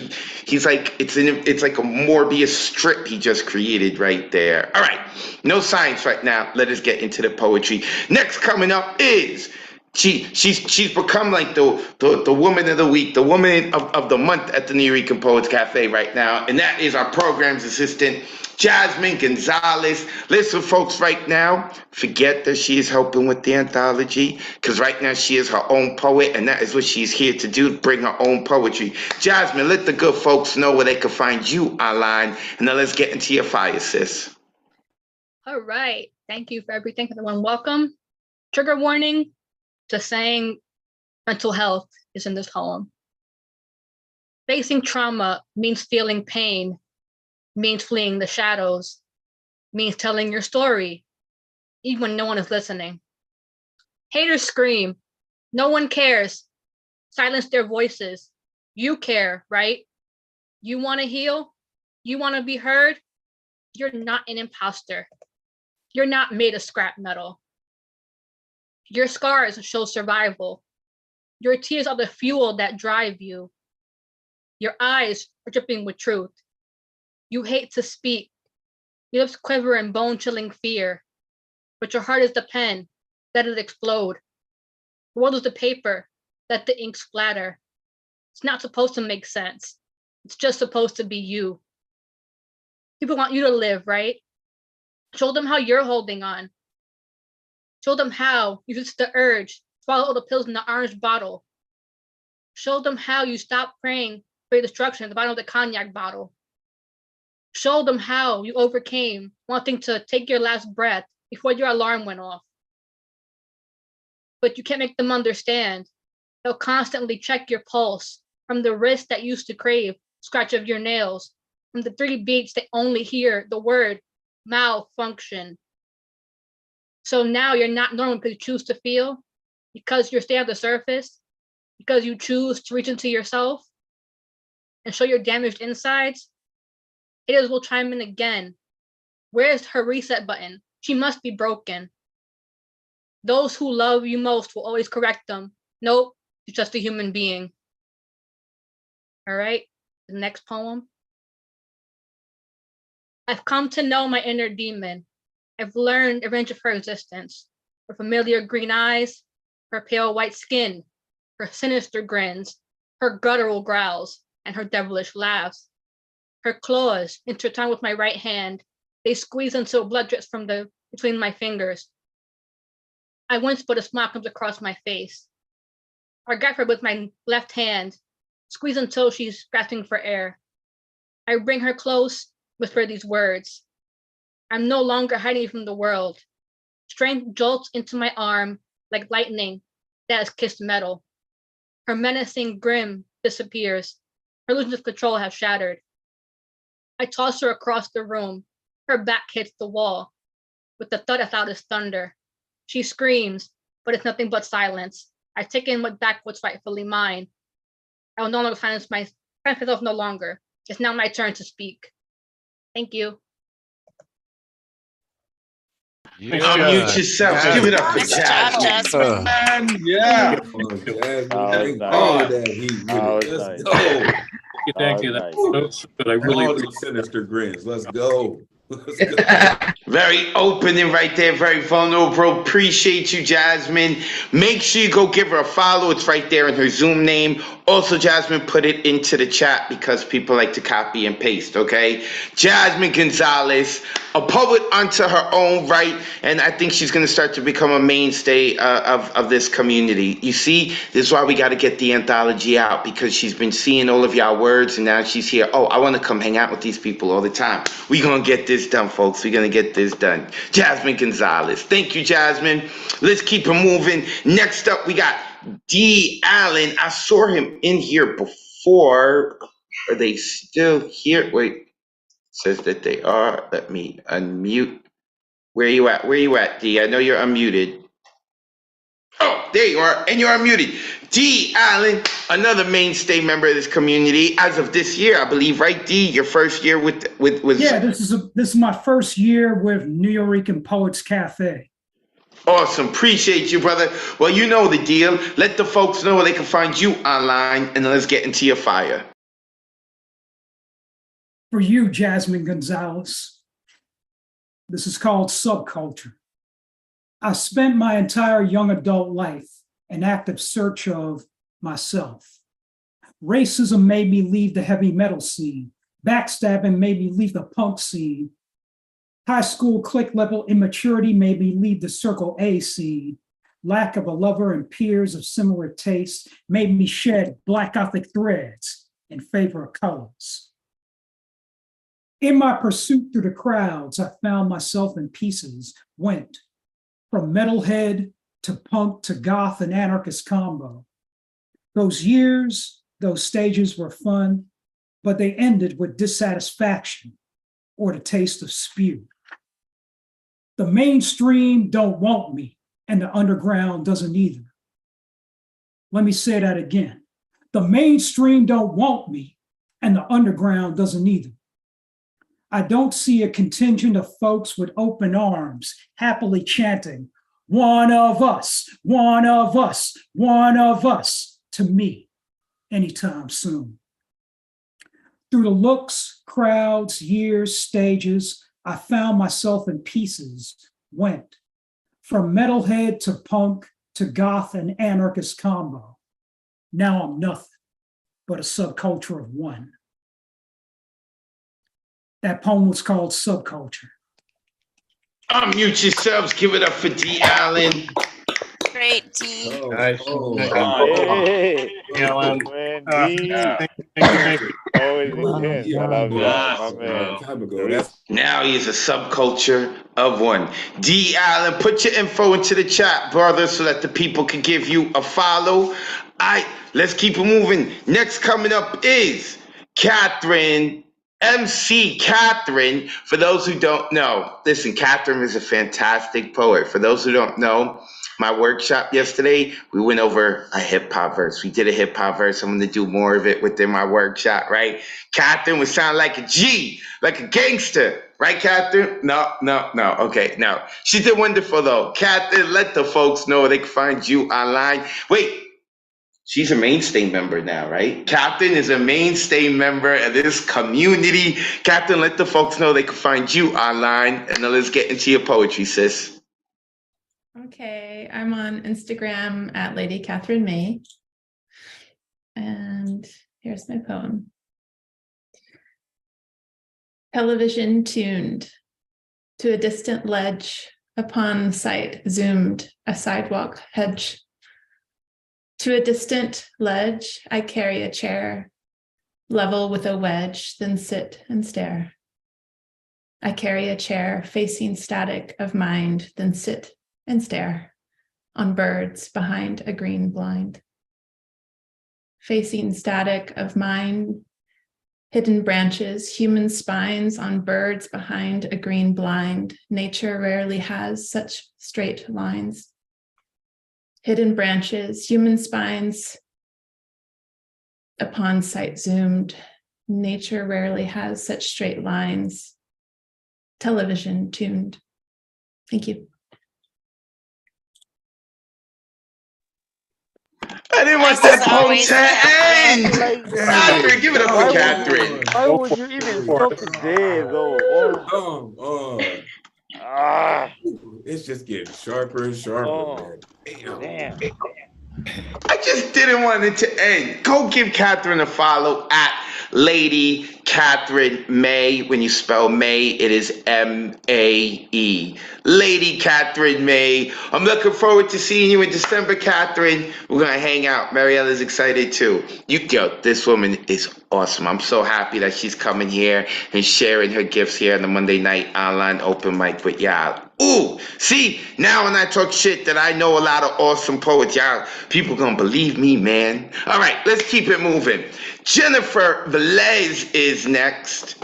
He's like, it's like a Morbius strip he just created right there. All right, no science right now. Let us get into the poetry. Next coming up is she's become like the woman of the week, the woman of the month at the New Rican Poets Cafe right now, and that is our program's assistant, Jasmine Gonzalez. Listen, folks, right now, forget that she is helping with the anthology, because right now she is her own poet, and that is what she's here to do, bring her own poetry. Jasmine, let the good folks know where they can find you online, and then let's get into your fire, sis. All right. Thank you for everything, everyone. Welcome. Trigger warning. Just saying mental health is in this poem. Facing trauma means feeling pain, means fleeing the shadows, means telling your story, even when no one is listening. Haters scream, no one cares. Silence their voices. You care, right? You want to heal? You want to be heard? You're not an imposter. You're not made of scrap metal. Your scars show survival. Your tears are the fuel that drive you. Your eyes are dripping with truth. You hate to speak. Your lips quiver in bone-chilling fear. But your heart is the pen. Let it explode. The world is the paper. Let the ink splatter. It's not supposed to make sense. It's just supposed to be you. People want you to live, right? Show them how you're holding on. Show them how you resist the urge, swallow all the pills in the orange bottle. Show them how you stop praying for your destruction at the bottom of the cognac bottle. Show them how you overcame wanting to take your last breath before your alarm went off. But you can't make them understand. They'll constantly check your pulse from the wrist that used to crave scratch of your nails, from the 3 beats they only hear the word malfunction. So now you're not normal because you choose to feel, because you're staying at the surface, because you choose to reach into yourself and show your damaged insides. Haters will chime in again. Where's her reset button? She must be broken. Those who love you most will always correct them. Nope, she's just a human being. All right, the next poem. I've come to know my inner demon. I've learned a range of her existence. Her familiar green eyes, her pale white skin, her sinister grins, her guttural growls, and her devilish laughs. Her claws intertwined with my right hand. They squeeze until blood drips from between my fingers. I wince, but a smile comes across my face. I grab her with my left hand, squeeze until she's grasping for air. I bring her close, whisper these words. I'm no longer hiding from the world. Strength jolts into my arm like lightning that has kissed metal. Her menacing grin disappears. Her illusions of control have shattered. I toss her across the room. Her back hits the wall with the thud as loud as thunder. She screams, but it's nothing but silence. I take in back what's rightfully mine. I will no longer silence myself no longer. It's now my turn to speak. Thank you. Unmute yourself. Give it up for Nice job, Jasmine. Jasmine. Yeah. Come on, Jasmine. That was Bring nice. all of that heat That with it. was Let's nice. go. Thank you. That was so good. I really All those sinister grins. Let's go. Let's go. Very opening right there, very vulnerable. Appreciate you, Jasmine. Make sure you go give her a follow. It's right there in her Zoom name. Also, Jasmine, put it into the chat because people like to copy and paste, okay? Jasmine Gonzalez, a poet unto her own right, and I think she's going to start to become a mainstay of this community. You see, this is why we got to get the anthology out, because she's been seeing all of y'all words, and now she's here. Oh, I want to come hang out with these people all the time. We're going to get this done, folks. We're going to get this done. Jasmine Gonzalez. Thank you, Jasmine. Let's keep it moving. Next up, we got D. Allen. I saw him in here before. Are they still here? Wait. It says that they are. Let me unmute. Where you at? Where you at, D? I know you're unmuted. Oh, there you are. And you're unmuted. D. Allen, another mainstay member of this community. As of this year, I believe, right, D? Your first year with Yeah, this is my first year with New Rican Poets Cafe. Awesome. Appreciate you, brother. Well, you know the deal. Let the folks know where they can find you online, and let's get into your fire. For you, Jasmine Gonzalez, this is called Subculture. I spent my entire young adult life in active search of myself. Racism made me leave the heavy metal scene. Backstabbing made me leave the punk scene. High school clique level immaturity made me leave the Circle A scene. Lack of a lover and peers of similar tastes made me shed Black Gothic threads in favor of colors. In my pursuit through the crowds, I found myself in pieces, went from metalhead to punk to goth and anarchist combo. Those years, those stages were fun, but they ended with dissatisfaction or the taste of spew. The mainstream don't want me, and the underground doesn't either. Let me say that again. The mainstream don't want me, and the underground doesn't either. I don't see a contingent of folks with open arms, happily chanting, "One of us, one of us, one of us," to me anytime soon. Through the looks, crowds, years, stages, I found myself in pieces, went from metalhead to punk to goth and anarchist combo. Now I'm nothing but a subculture of one. That poem was called Subculture. Unmute yourselves. Give it up for D. Allen. Great, D. Nice. Hey, Alan. man, Thank D. you. Always intense. I love that, my man. Now he's a subculture of one. D. Allen, put your info into the chat, brother, so that the people can give you a follow. All right, let's keep it moving. Next coming up is Catherine, MC Catherine. For those who don't know, listen, Catherine is a fantastic poet. For those who don't know, my workshop yesterday, we went over a hip hop verse. We did a hip hop verse. I'm going to do more of it within my workshop, right? Catherine would sound like a G, like a gangster, right, Catherine? No. Okay, no. She did wonderful, though. Catherine, let the folks know they can find you online. Wait, she's a mainstay member now, right? Catherine is a mainstay member of this community. Catherine, let the folks know they can find you online. And now let's get into your poetry, sis. Okay, I'm on Instagram at Lady Catherine May. And here's my poem. Television tuned to a distant ledge, upon sight zoomed a sidewalk hedge. To a distant ledge, I carry a chair, level with a wedge, then sit and stare. I carry a chair facing static of mind, then sit and stare on birds behind a green blind. Facing static of mind, hidden branches, human spines on birds behind a green blind. Nature rarely has such straight lines. Hidden branches, human spines upon sight zoomed. Nature rarely has such straight lines. Television tuned. Thank you. I didn't want that poem to end. Catherine, give it up for Catherine. Why would you even stop today, though? It's just getting sharper and sharper, man. Damn. I just didn't want it to end. Go give Catherine a follow at Lady Catherine May. When you spell May, it is M-A-E. Lady Catherine May. I'm looking forward to seeing you in December, Catherine. We're going to hang out. Marielle is excited too. Yo, this woman is awesome. I'm so happy that she's coming here and sharing her gifts here on the Monday night online open mic with y'all. Ooh, see, now when I talk shit that I know a lot of awesome poets, y'all, people gonna believe me, man. All right, let's keep it moving. Jennifer Velez is next.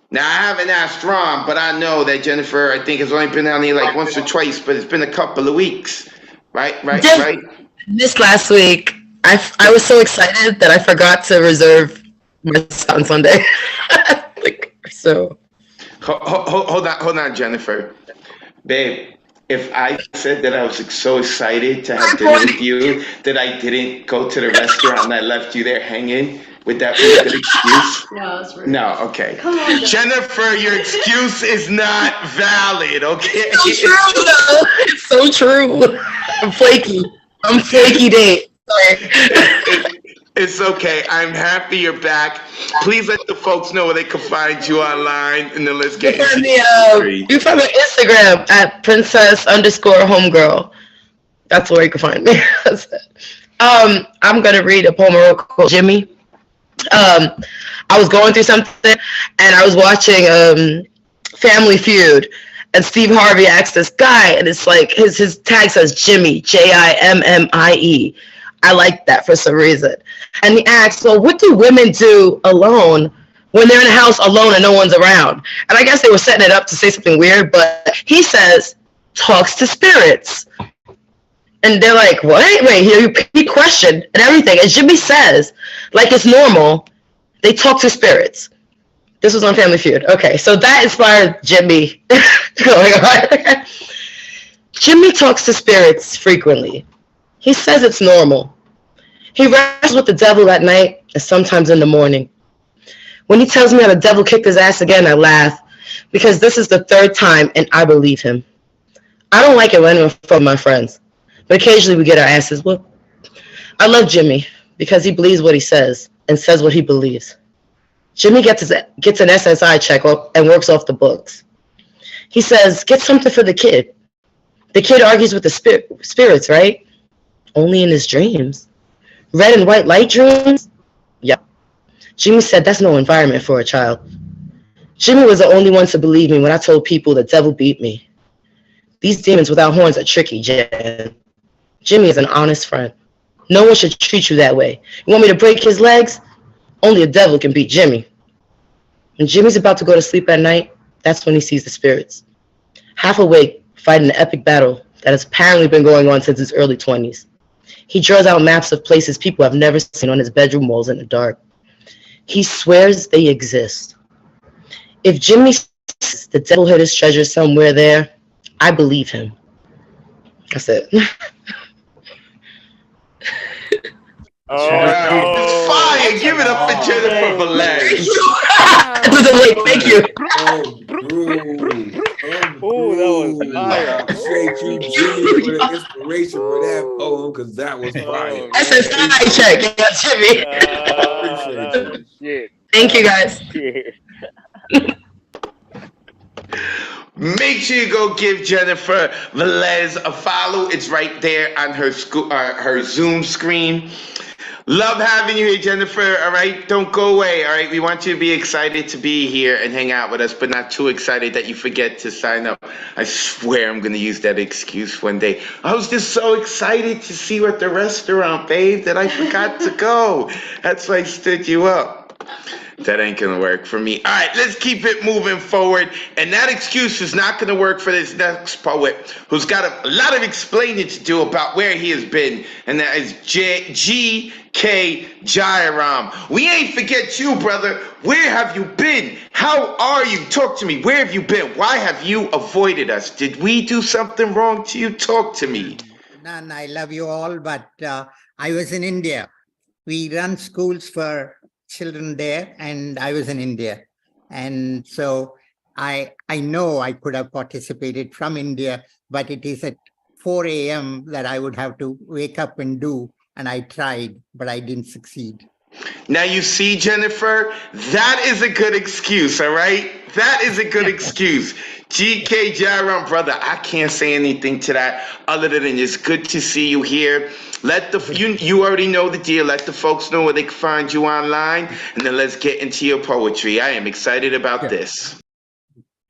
Now, I haven't asked Ron, but I know that Jennifer, I think, has only been down here like once or twice, but it's been a couple of weeks. Right? This last week, I was so excited that I forgot to reserve my spot on Sunday. Hold on, Jennifer. Babe, if I said that I was so excited to have dinner with you that I didn't go to the restaurant and I left you there hanging, would that be a good excuse? No, it's rude. No, okay. Come on, Jennifer, your excuse is not valid, okay? It's so true, though. It's so true. I'm flaky date. Sorry. It's okay. I'm happy you're back. Please let the folks know where they can find you online, and then let's get into the You find me on Instagram at princess_homegirl. That's where you can find me. That's it. I'm gonna read a poem called Jimmy. I was going through something, and I was watching Family Feud, and Steve Harvey asked this guy, and it's like his tag says Jimmy, Jimmie. I like that for some reason. And he asked, well, what do women do alone when they're in a house alone and no one's around? And I guess they were setting it up to say something weird, but he says, talks to spirits. And they're like, what? Wait, he questioned and everything. And Jimmy says, like it's normal, they talk to spirits. This was on Family Feud. Okay, so that inspired Jimmy going on. Jimmy talks to spirits frequently. He says it's normal. He wrestles with the devil at night and sometimes in the morning. When he tells me how the devil kicked his ass again, I laugh because this is the third time and I believe him. I don't like it when I'm from my friends, but occasionally we get our asses whooped. I love Jimmy because he believes what he says and says what he believes. Jimmy gets an SSI check and works off the books. He says, get something for the kid. The kid argues with the spirits, right? Only in his dreams. Red and white light dreams? Yep. Jimmy said that's no environment for a child. Jimmy was the only one to believe me when I told people the devil beat me. These demons without horns are tricky, Jen. Jimmy is an honest friend. No one should treat you that way. You want me to break his legs? Only a devil can beat Jimmy. When Jimmy's about to go to sleep at night, that's when he sees the spirits. Half awake, fighting an epic battle that has apparently been going on since his early 20s. He draws out maps of places people have never seen on his bedroom walls in the dark. He swears they exist. If Jimmy says the devil hid his treasure somewhere there, I believe him. That's it. It's fire. Give it up for Jennifer Velez. Thank you. Oh, that was fire. Appreciate you, Jimmy, for the inspiration for that poem, because that was fire. SSI check. Yeah, Jimmy. Appreciate you. Shit. Thank you, guys. Shit. Make sure you go give Jennifer Velez a follow. It's right there on her Zoom screen. Love having you here, Jennifer. All right, don't go away. All right, we want you to be excited to be here and hang out with us, but not too excited that you forget to sign up. I swear I'm gonna use that excuse one day. I was just so excited to see you at the restaurant, babe, that I forgot to go. That's why I stood you up. That ain't gonna work for me. All right, let's keep it moving forward. And that excuse is not gonna work for this next poet who's got a lot of explaining to do about where he has been. And that is G.K. Jairam. We ain't forget you, brother. Where have you been? How are you? Talk to me. Where have you been? Why have you avoided us? Did we do something wrong to you? Talk to me. None. I love you all, but I was in India. We run schools for children there, and I was in India, and so I know I could have participated from India, but it is at 4 a.m. that I would have to wake up and do, and I tried, but I didn't succeed. Now you see, Jennifer, that is a good excuse, all right? That is a good excuse. G.K. Jairam, brother, I can't say anything to that other than it's good to see you here. You already know the deal. Let the folks know where they can find you online, and then let's get into your poetry. I am excited about this.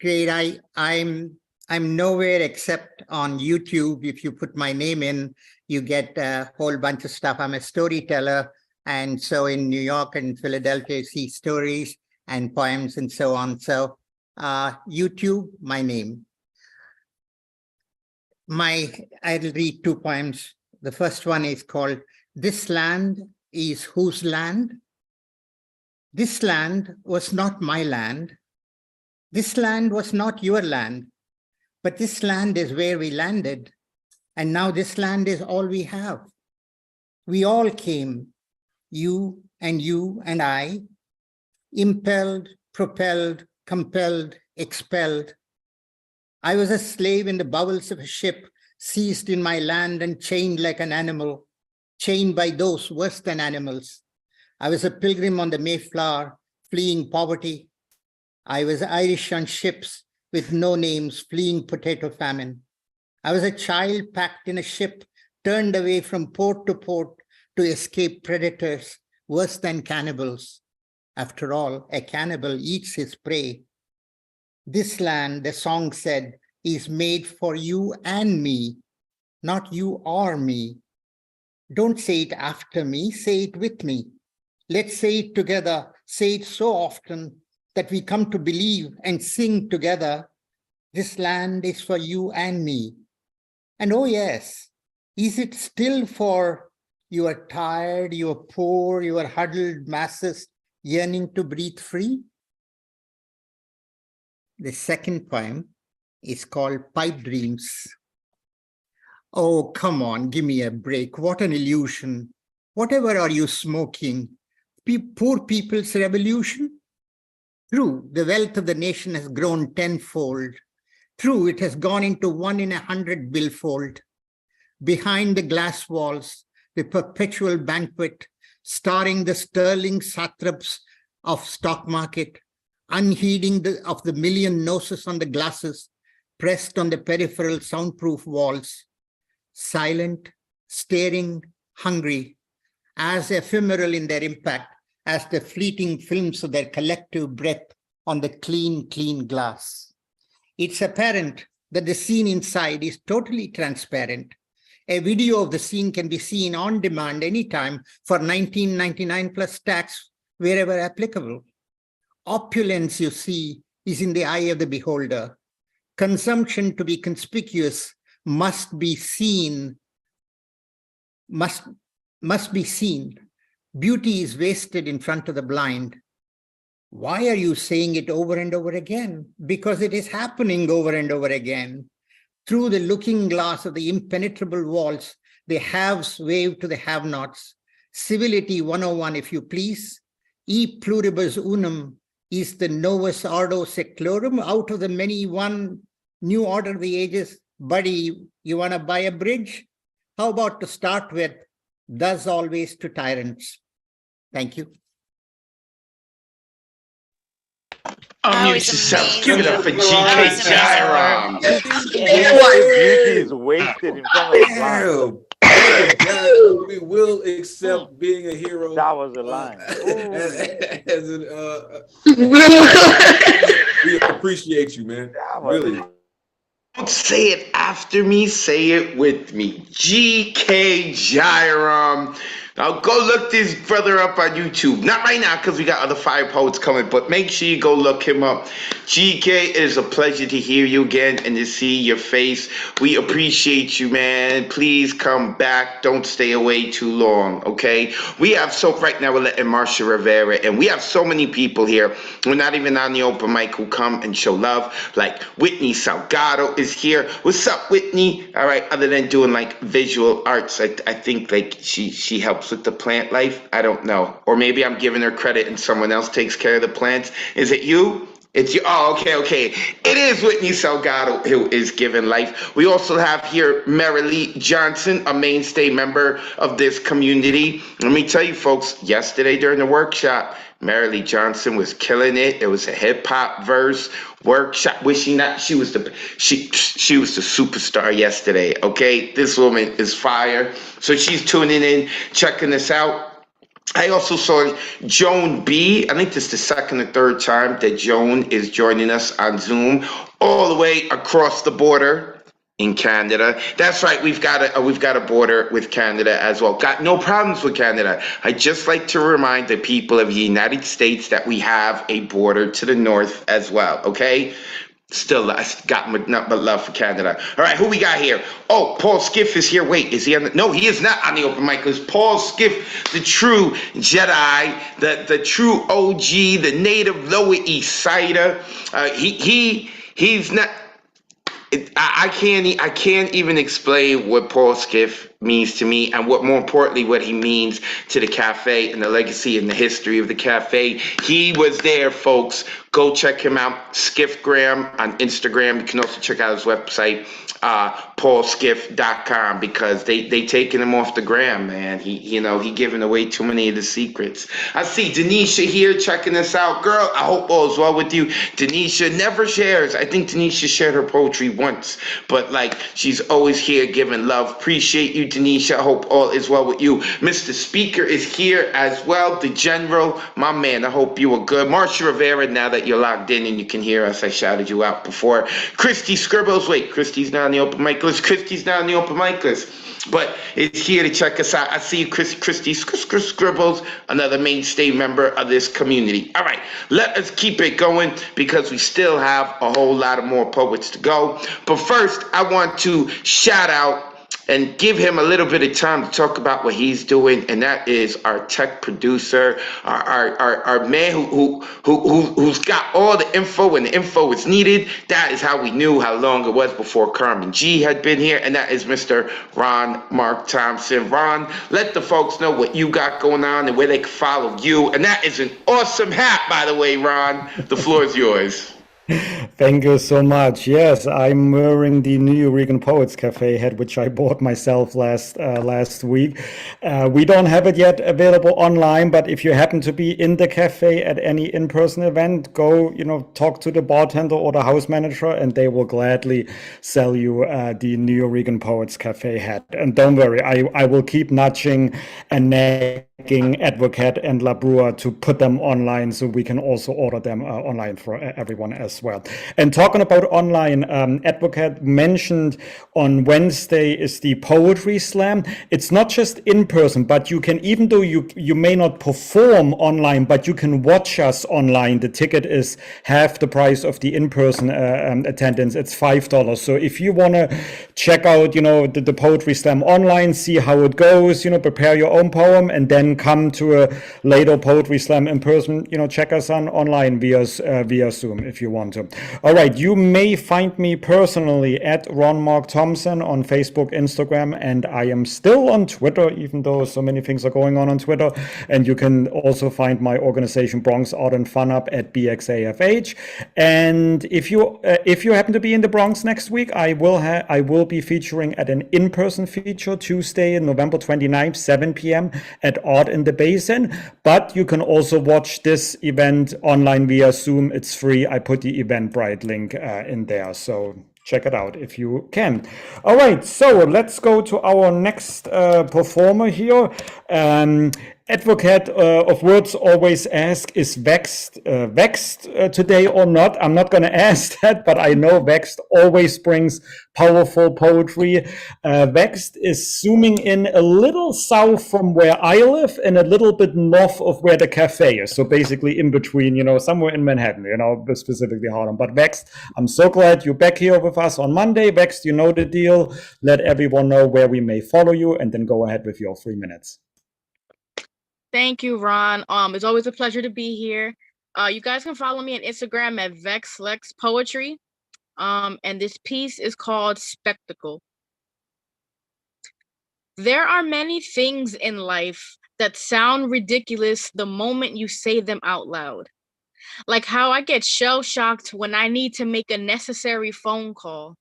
Great. I'm nowhere except on YouTube. If you put my name in, you get a whole bunch of stuff. I'm a storyteller. And so in New York and Philadelphia, you see stories and poems and so on. So YouTube, my name. I'll read 2 poems. The first one is called This Land is Whose Land? This land was not my land. This land was not your land. But this land is where we landed. And now this land is all we have. We all came, you and I, impelled, propelled, compelled, expelled. I was a slave in the bowels of a ship, seized in my land and chained like an animal, chained by those worse than animals. I was a pilgrim on the Mayflower, fleeing poverty. I was Irish on ships with no names, fleeing potato famine. I was a child packed in a ship, turned away from port to port to escape predators, worse than cannibals. After all, a cannibal eats his prey. This land, the song said, is made for you and me, not you or me. Don't say it after me, say it with me. Let's say it together, say it so often that we come to believe and sing together. This land is for you and me. And oh yes, is it still for you are tired, you are poor, you are huddled masses yearning to breathe free? The second poem is called Pipe Dreams. Oh, come on, give me a break. What an illusion. Whatever are you smoking? Poor people's revolution? True, the wealth of the nation has grown tenfold. True, it has gone into 1 in 100 billfold. Behind the glass walls, the perpetual banquet, starring the sterling satraps of stock market, unheeding of the million noses on the glasses pressed on the peripheral soundproof walls, silent, staring, hungry, as ephemeral in their impact as the fleeting films of their collective breath on the clean, clean glass. It's apparent that the scene inside is totally transparent. A video of the scene can be seen on demand anytime for $19.99 plus tax wherever applicable. Opulence, you see, is in the eye of the beholder. Consumption to be conspicuous must be seen, must be seen. Beauty is wasted in front of the blind. Why are you saying it over and over again? Because it is happening over and over again. Through the looking glass of the impenetrable walls, the haves wave to the have-nots. Civility 101, if you please. E pluribus unum is the novus ordo seclorum. Out of the many, one new order of the ages. Buddy, you want to buy a bridge? How about to start with, thus always to tyrants? Thank you. Unmute yourself. Give it up for GK Jairam. Beauty is wasted in front of the blind. We will accept being a hero. That was a line. We appreciate you, man. Really. Don't say it after me, say it with me. GK Jairam. Now go look this brother up on YouTube. Not right now because we got other fire poets coming, but make sure you go look him up. GK, it is a pleasure to hear you again and to see your face. We appreciate you, man. Please come back. Don't stay away too long, okay? We have right now we're letting Marcia Rivera, and we have so many people here. We're not even on the open mic who come and show love. Like Whitney Salgado is here. What's up, Whitney? All right, other than doing like visual arts, I think like she helps with the plant life. I don't know. Or maybe I'm giving her credit and someone else takes care of the plants. Is it you? It's you. Oh, okay. It is Whitney Salgado who is giving life. We also have here Marilee Johnson, a mainstay member of this community. Let me tell you, folks, yesterday during the workshop, Marilee Johnson was killing it. It was a hip hop verse workshop. She was the superstar yesterday. Okay, this woman is fire. So she's tuning in, checking this out. I also saw Joan B. I think this is the second or third time that Joan is joining us on Zoom, all the way across the border in Canada. That's right. We've got a border with Canada as well. Got no problems with Canada. I just like to remind the people of the United States that we have a border to the north as well. Okay. Still, I got nothing but love for Canada. All right, who we got here? Oh, Paul Skiff is here. Wait, is he on the... No, he is not on the open mic. Because Paul Skiff, the true Jedi, the true OG, the native Lower East Sider. He's not... I can't even explain what Paul Skiff means to me, and more importantly, what he means to the cafe and the legacy and the history of the cafe. He was there, folks. Go check him out. Skiffgram on Instagram. You can also check out his website, paulskiff.com, because they taking him off the gram, man. He giving away too many of the secrets. I see Denisha here checking us out. Girl, I hope all is well with you. Denisha never shares. I think Denisha shared her poetry once, but like she's always here giving love. Appreciate you, Denisha. I hope all is well with you. Mr. Speaker is here as well. The General, my man. I hope you are good. Marcia Rivera, now that you're logged in and you can hear us, I shouted you out before. Christy Scribbles, wait, Christy's not on the open mic list. Christy's not on the open mic list, but it's here to check us out. I see you, Christy Scribbles, another mainstay member of this community. All right, let us keep it going because we still have a whole lot of more poets to go. But first, I want to shout out and give him a little bit of time to talk about what he's doing, and that is our tech producer, our man who's got all the info when the info is needed. That is how we knew how long it was before Carmen G had been here, and that is Mr. Ron Mark Thompson. Ron, let the folks know what you got going on and where they can follow you, and that is an awesome hat, by the way, Ron. The floor is yours. Thank you so much. Yes, I'm wearing the New Eureka Poets Cafe hat, which I bought myself last week. We don't have it yet available online, but if you happen to be in the cafe at any in-person event, go, talk to the bartender or the house manager, and they will gladly sell you the New Eureka Poets Cafe hat. And don't worry, I will keep nudging and nagging Advocate and Labrua to put them online so we can also order them online for everyone as well. And talking about online, Advocate mentioned on Wednesday is the Poetry Slam. It's not just in person, but you can, even though you may not perform online, but you can watch us online. The ticket is half the price of the in-person attendance. It's $5. So if you want to check out, the Poetry Slam online, see how it goes, prepare your own poem, and then come to a later Poetry Slam in person, check us on online via Zoom if you want to. All right, you may find me personally at Ron Mark Thompson on Facebook, Instagram, and I am still on Twitter, even though so many things are going on Twitter. And you can also find my organization Bronx Art and Fun Up at BXAFH. And if you happen to be in the Bronx next week, I will be featuring at an in-person feature Tuesday, November 29th, 7 p.m. at Art in the Basin. But you can also watch this event online via Zoom. It's free. I put the Eventbrite link in there. So check it out if you can. All right, so let's go to our next performer here. Advocate of Wordz always ask, is Vexed today or not? I'm not going to ask that, but I know Vexed always brings powerful poetry. Vexed is zooming in a little south from where I live and a little bit north of where the cafe is. So basically in between, somewhere in Manhattan, specifically Harlem. But Vexed, I'm so glad you're back here with us on Monday. Vexed, you know the deal. Let everyone know where we may follow you, and then go ahead with your 3 minutes. Thank you, Ron. It's always a pleasure to be here. You guys can follow me on Instagram at VexLex Poetry. And this piece is called Spectacle. There are many things in life that sound ridiculous the moment you say them out loud. Like how I get shell-shocked when I need to make a necessary phone call.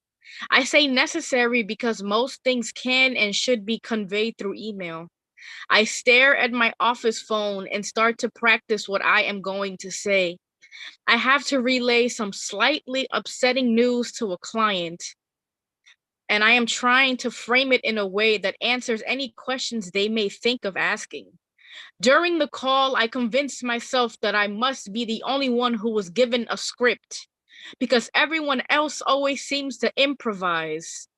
I say necessary because most things can and should be conveyed through email. I stare at my office phone and start to practice what I am going to say. I have to relay some slightly upsetting news to a client, and I am trying to frame it in a way that answers any questions they may think of asking. During the call, I convinced myself that I must be the only one who was given a script, because everyone else always seems to improvise.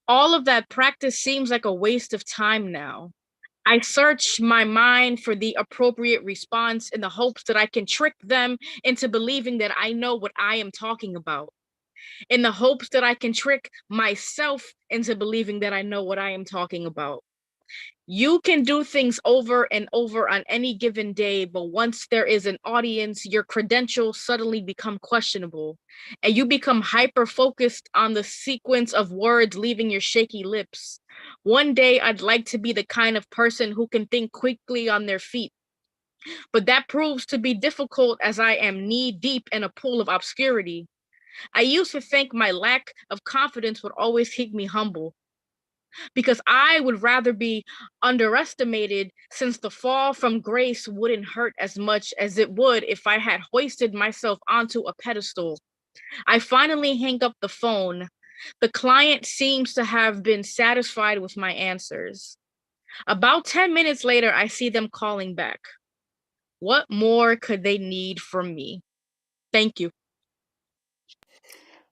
All of that practice seems like a waste of time now. I search my mind for the appropriate response in the hopes that I can trick them into believing that I know what I am talking about, in the hopes that I can trick myself into believing that I know what I am talking about. You can do things over and over on any given day, but once there is an audience, your credentials suddenly become questionable, and you become hyper-focused on the sequence of words leaving your shaky lips. One day, I'd like to be the kind of person who can think quickly on their feet, but that proves to be difficult as I am knee-deep in a pool of obscurity. I used to think my lack of confidence would always keep me humble, because I would rather be underestimated, since the fall from grace wouldn't hurt as much as it would if I had hoisted myself onto a pedestal. I finally hang up the phone. The client seems to have been satisfied with my answers. About 10 minutes later, I see them calling back. What more could they need from me? Thank you.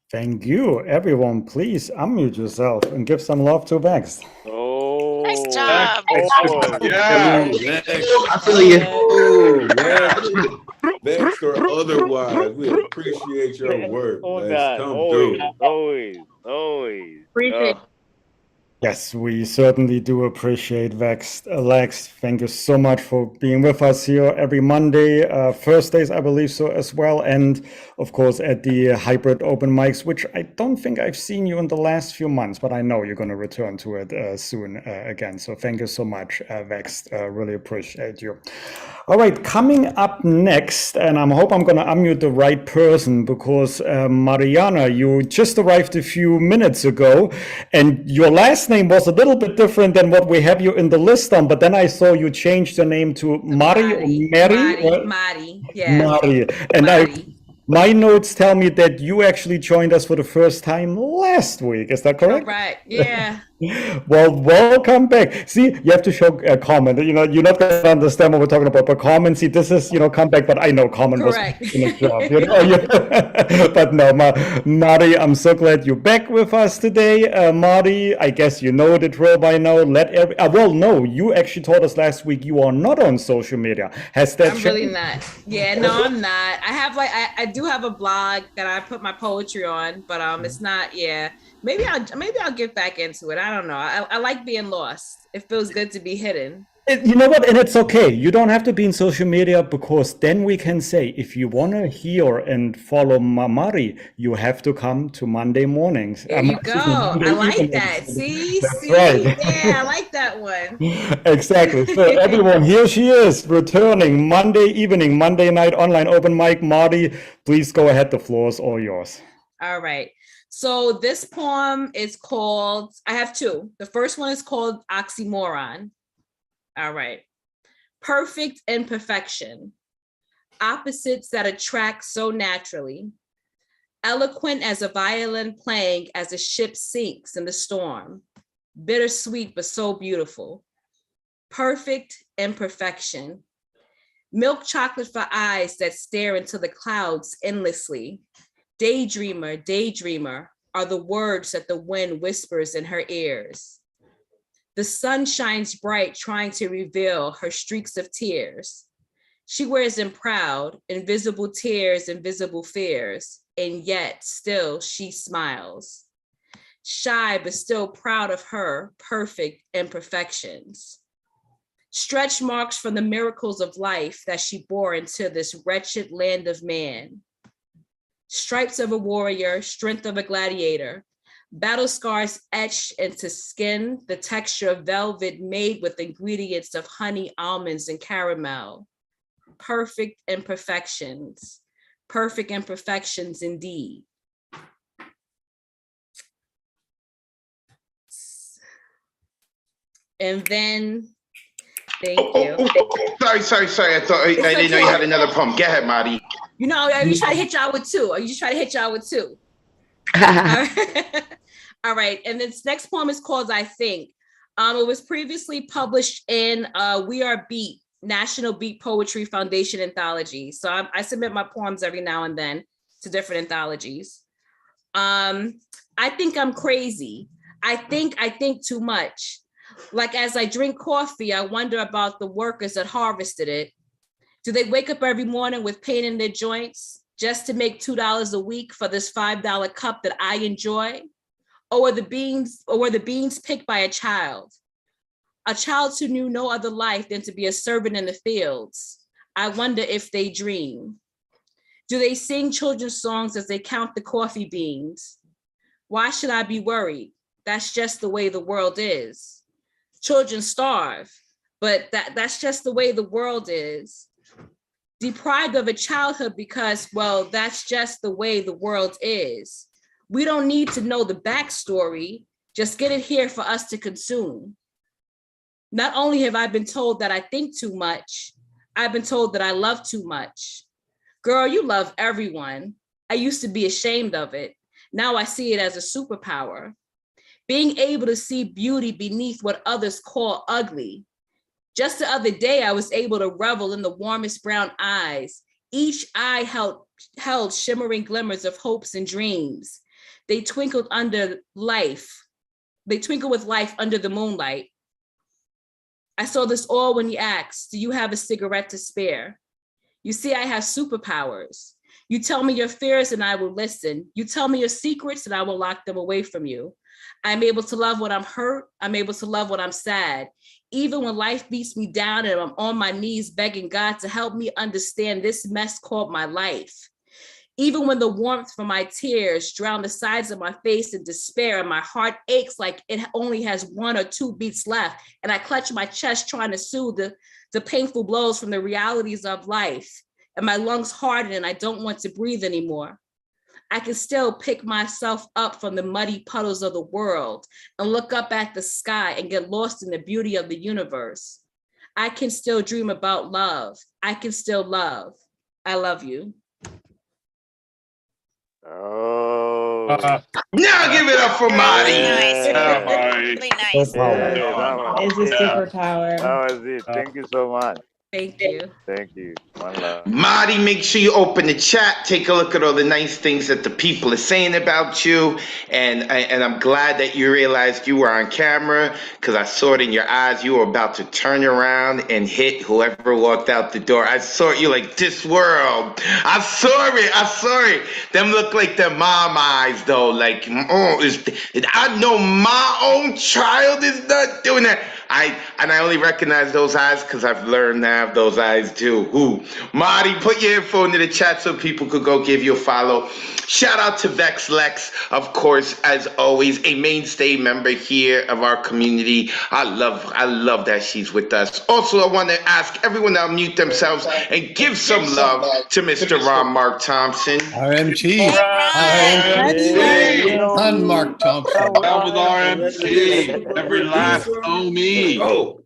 Thank you. Everyone, please unmute yourself and give some love to Vex. Oh, nice job. Yeah. I feel you. Oh, Vex or otherwise, we appreciate your work. Oh, Vex. God. Come Always, through. always. Appreciate Yes, we certainly do appreciate Lex. Thank you so much for being with us here every Monday, Thursdays, I believe so as well. And of course, at the hybrid open mics, which I don't think I've seen you in the last few months, but I know you're going to return to it soon again. So thank you so much, Vex. Really appreciate you. All right, coming up next, and I hope I'm going to unmute the right person because Mariana, you just arrived a few minutes ago, and your last name was a little bit different than what we have you in the list on, but then I saw you changed your name to Mari or Mary? Mari, yeah. Mari. And my notes tell me that you actually joined us for the first time last week. Is that correct? Right, yeah. Well, welcome back. See, you have to show a comment. You know, you're not going to understand what we're talking about, but comment. See, this is, come back. But I know comment was in a job. But no, Mari, I'm so glad you're back with us today. Mari, I guess you know the drill by now. No, you actually told us last week you are not on social media. Has that changed? I'm really not. Yeah, no, I'm not. I have I do have a blog that I put my poetry on, but it's not. Yeah. Maybe I'll get back into it. I don't know. I like being lost. It feels good to be hidden. You know what? And it's okay. You don't have to be in social media because then we can say, if you want to hear and follow Mari, you have to come to Monday mornings. There you go. I like that. See? Right. Yeah, I like that one. Exactly. So everyone, here she is, returning Monday evening, Monday night online open mic. Mari, please go ahead. The floor is all yours. All right. So this poem is called, I have two. The first one is called Oxymoron. All right. Perfect imperfection. Opposites that attract so naturally. Eloquent as a violin playing as a ship sinks in the storm. Bittersweet, but so beautiful. Perfect imperfection. Milk chocolate for eyes that stare into the clouds endlessly. Daydreamer, daydreamer are the words that the wind whispers in her ears. The sun shines bright, trying to reveal her streaks of tears. She wears them proud, invisible tears, invisible fears, and yet still she smiles. Shy, but still proud of her perfect imperfections. Stretch marks from the miracles of life that she bore into this wretched land of man. Stripes of a warrior, strength of a gladiator, battle scars etched into skin, the texture of velvet made with ingredients of honey, almonds, and caramel. Perfect imperfections indeed. And then, thank you. Sorry. I didn't know you had another poem. Go ahead, Mari. You know, I just try to hit y'all with two. All right. And this next poem is called I Think. It was previously published in We Are Beat, National Beat Poetry Foundation anthology. So I submit my poems every now and then to different anthologies. I think I'm crazy. I think too much. Like as I drink coffee, I wonder about the workers that harvested it. Do they wake up every morning with pain in their joints just to make $2 a week for this $5 cup that I enjoy? Or were the beans picked by a child who knew no other life than to be a servant in the fields? I wonder if they dream. Do they sing children's songs as they count the coffee beans? Why should I be worried? That's just the way the world is. Children starve, but that's just the way the world is. Deprived of a childhood because, well, that's just the way the world is. We don't need to know the backstory, just get it here for us to consume. Not only have I been told that I think too much, I've been told that I love too much. Girl, you love everyone. I used to be ashamed of it. Now I see it as a superpower. Being able to see beauty beneath what others call ugly. Just the other day, I was able to revel in the warmest brown eyes. Each eye held shimmering glimmers of hopes and dreams. They twinkled under life. They twinkled with life under the moonlight. I saw this all when you asked, do you have a cigarette to spare? You see, I have superpowers. You tell me your fears and I will listen. You tell me your secrets and I will lock them away from you. I'm able to love when I'm hurt. I'm able to love when I'm sad. Even when life beats me down and I'm on my knees begging God to help me understand this mess called my life. Even when the warmth from my tears drown the sides of my face in despair and my heart aches like it only has 1 or 2 beats left, and I clutch my chest trying to soothe the painful blows from the realities of life, and my lungs harden and I don't want to breathe anymore. I can still pick myself up from the muddy puddles of the world and look up at the sky and get lost in the beauty of the universe. I can still dream about love. I can still love. I love you. Oh. Now give it up for Marty. Really nice. It's a superpower. That was it. Thank you so much. Thank you. Thank you. One love. Marty, make sure you open the chat. Take a look at all the nice things that the people are saying about you. And I'm glad that you realized you were on camera, because I saw it in your eyes. You were about to turn around and hit whoever walked out the door. I saw you like this world. I saw it. Them look like their mom eyes, though. Like, I know my own child is not doing that. I only recognize those eyes because I've learned to have those eyes too. Ooh. Marty, put your info into the chat so people could go give you a follow. Shout out to Vex Lex, of course, as always, a mainstay member here of our community. I love that she's with us. Also, I want to ask everyone to unmute themselves and give some love to Mr. Ron Mark Thompson. RMT. Son Mark Thompson. Down with RMT. Every laugh, oh me. Oh.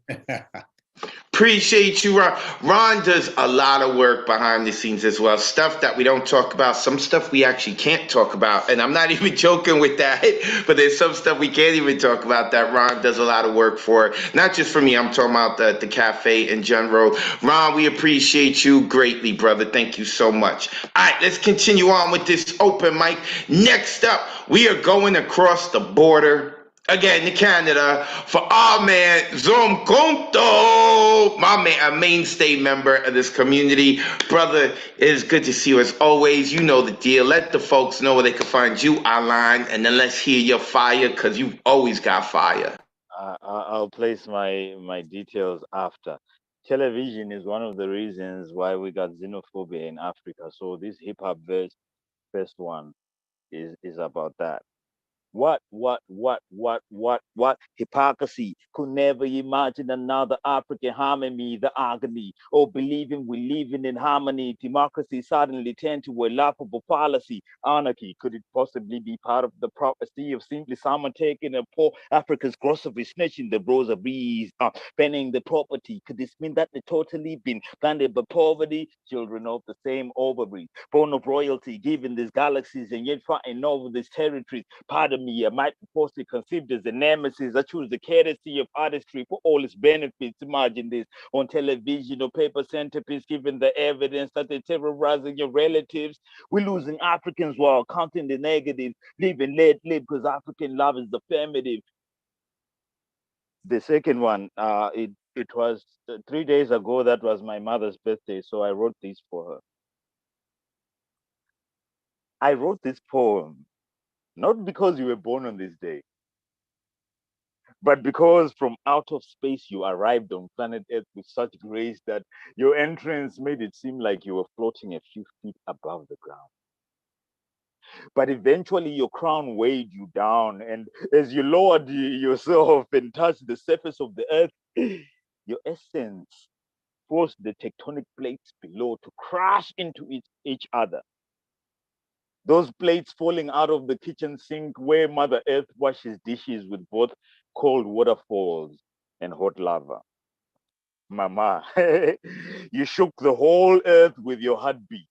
Appreciate you, Ron. Ron does a lot of work behind the scenes as well. Stuff that we don't talk about. Some stuff we actually can't talk about. And I'm not even joking with that. But there's some stuff we can't even talk about that Ron does a lot of work for. Not just for me. I'm talking about the cafe in general. Ron, we appreciate you greatly, brother. Thank you so much. All right, let's continue on with this open mic. Next up, we are going across the border again to Canada for our man Zoom Conto, my man, a mainstay member of this community. Brother, it is good to see you as always. You know the deal. Let the folks know where they can find you online, and then let's hear your fire, because you've always got fire. I'll place my details after. Television is one of the reasons why we got xenophobia in Africa. So this hip hop first one is about that. What hypocrisy could never imagine another African harming me, the agony, or believing we living in harmony. Democracy suddenly turned to a laughable fallacy. Anarchy, could it possibly be part of the prophecy of simply someone taking a poor Africa's grocery, snatching the rosaries, banning the property? Could this mean that they totally been blinded by poverty? Children of the same ovary, born of royalty, given these galaxies and yet fighting over these territories. Pardon me, I might be falsely conceived as a nemesis. I choose the courtesy of artistry for all its benefits. Imagine this on television or paper centerpiece, given the evidence that they're terrorizing your relatives. We're losing Africans while counting the negatives, living let live, because African love is affirmative. The second one, it was 3 days ago. That was my mother's birthday, so I wrote this for her. I wrote this poem not because you were born on this day, but because from out of space you arrived on planet Earth with such grace that your entrance made it seem like you were floating a few feet above the ground. But eventually your crown weighed you down, and as you lowered yourself and touched the surface of the earth, your essence forced the tectonic plates below to crash into each other. Those plates falling out of the kitchen sink where Mother Earth washes dishes with both cold waterfalls and hot lava. Mama, you shook the whole earth with your heartbeat.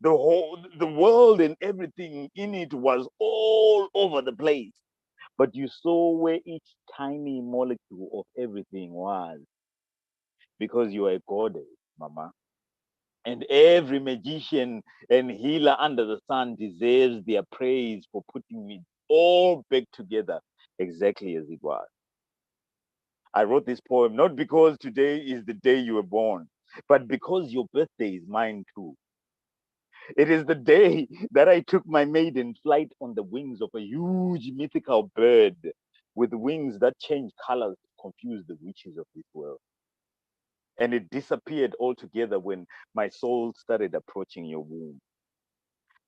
The world and everything in it was all over the place. But you saw where each tiny molecule of everything was. Because you are a goddess, Mama. And every magician and healer under the sun deserves their praise for putting it all back together exactly as it was. I wrote this poem not because today is the day you were born, but because your birthday is mine too. It is the day that I took my maiden flight on the wings of a huge mythical bird with wings that change colors to confuse the witches of this world. And it disappeared altogether when my soul started approaching your womb.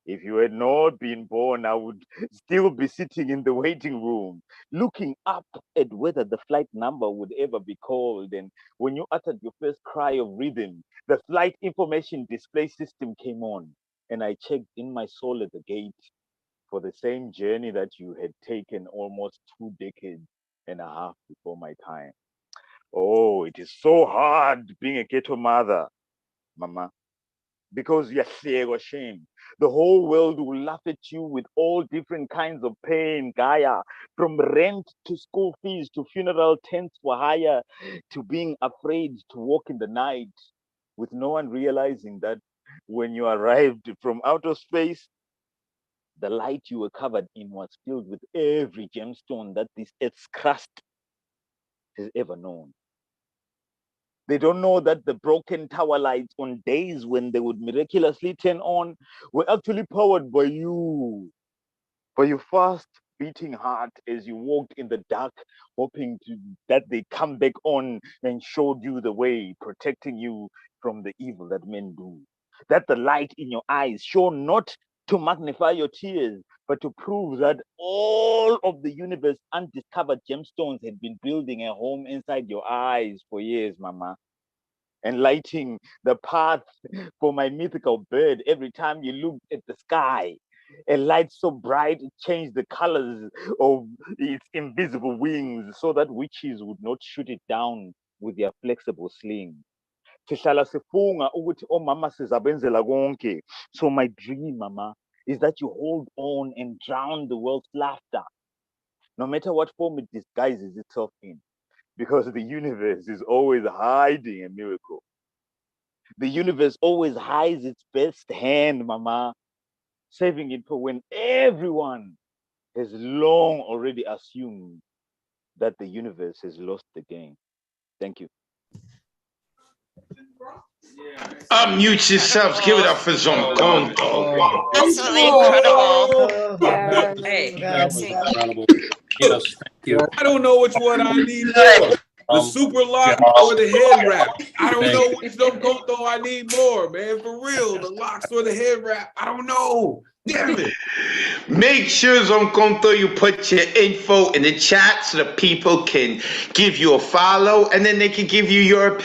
If you had not been born, I would still be sitting in the waiting room, looking up at whether the flight number would ever be called. And when you uttered your first cry of rhythm, the flight information display system came on, and I checked in my soul at the gate for the same journey that you had taken almost 2 decades and a half before my time. Oh, it is so hard being a ghetto mother, Mama, because you're shame. The whole world will laugh at you with all different kinds of pain, Gaia, from rent to school fees to funeral tents for hire to being afraid to walk in the night, with no one realizing that when you arrived from outer space, the light you were covered in was filled with every gemstone that this earth's crust has ever known. They don't know that the broken tower lights on days when they would miraculously turn on were actually powered by you. For your fast beating heart as you walked in the dark, hoping that they come back on and showed you the way, protecting you from the evil that men do. That the light in your eyes shone not to magnify your tears, but to prove that all of the universe undiscovered gemstones had been building a home inside your eyes for years, Mama, and lighting the path for my mythical bird every time you looked at the sky. A light so bright it changed the colors of its invisible wings so that witches would not shoot it down with their flexible sling. Sihlala sifunga ukuthi omama sizabenzela konke. So my dream, Mama, is that you hold on and drown the world's laughter, no matter what form it disguises itself in, because the universe is always hiding a miracle. The universe always hides its best hand, Mama, saving it for when everyone has long already assumed that the universe has lost the game. Thank you. Unmute yourselves. Give it up for Zonkonto. Absolutely incredible. Hey. That was incredible. Yes, thank you. I don't know which one I need more. The super lock or the head wrap. I don't know which Zonkonto I need more, man. For real. The locks or the head wrap. I don't know. Damn it. Make sure, Zonkonto, you put your info in the chat so that people can give you a follow, and then they can give you their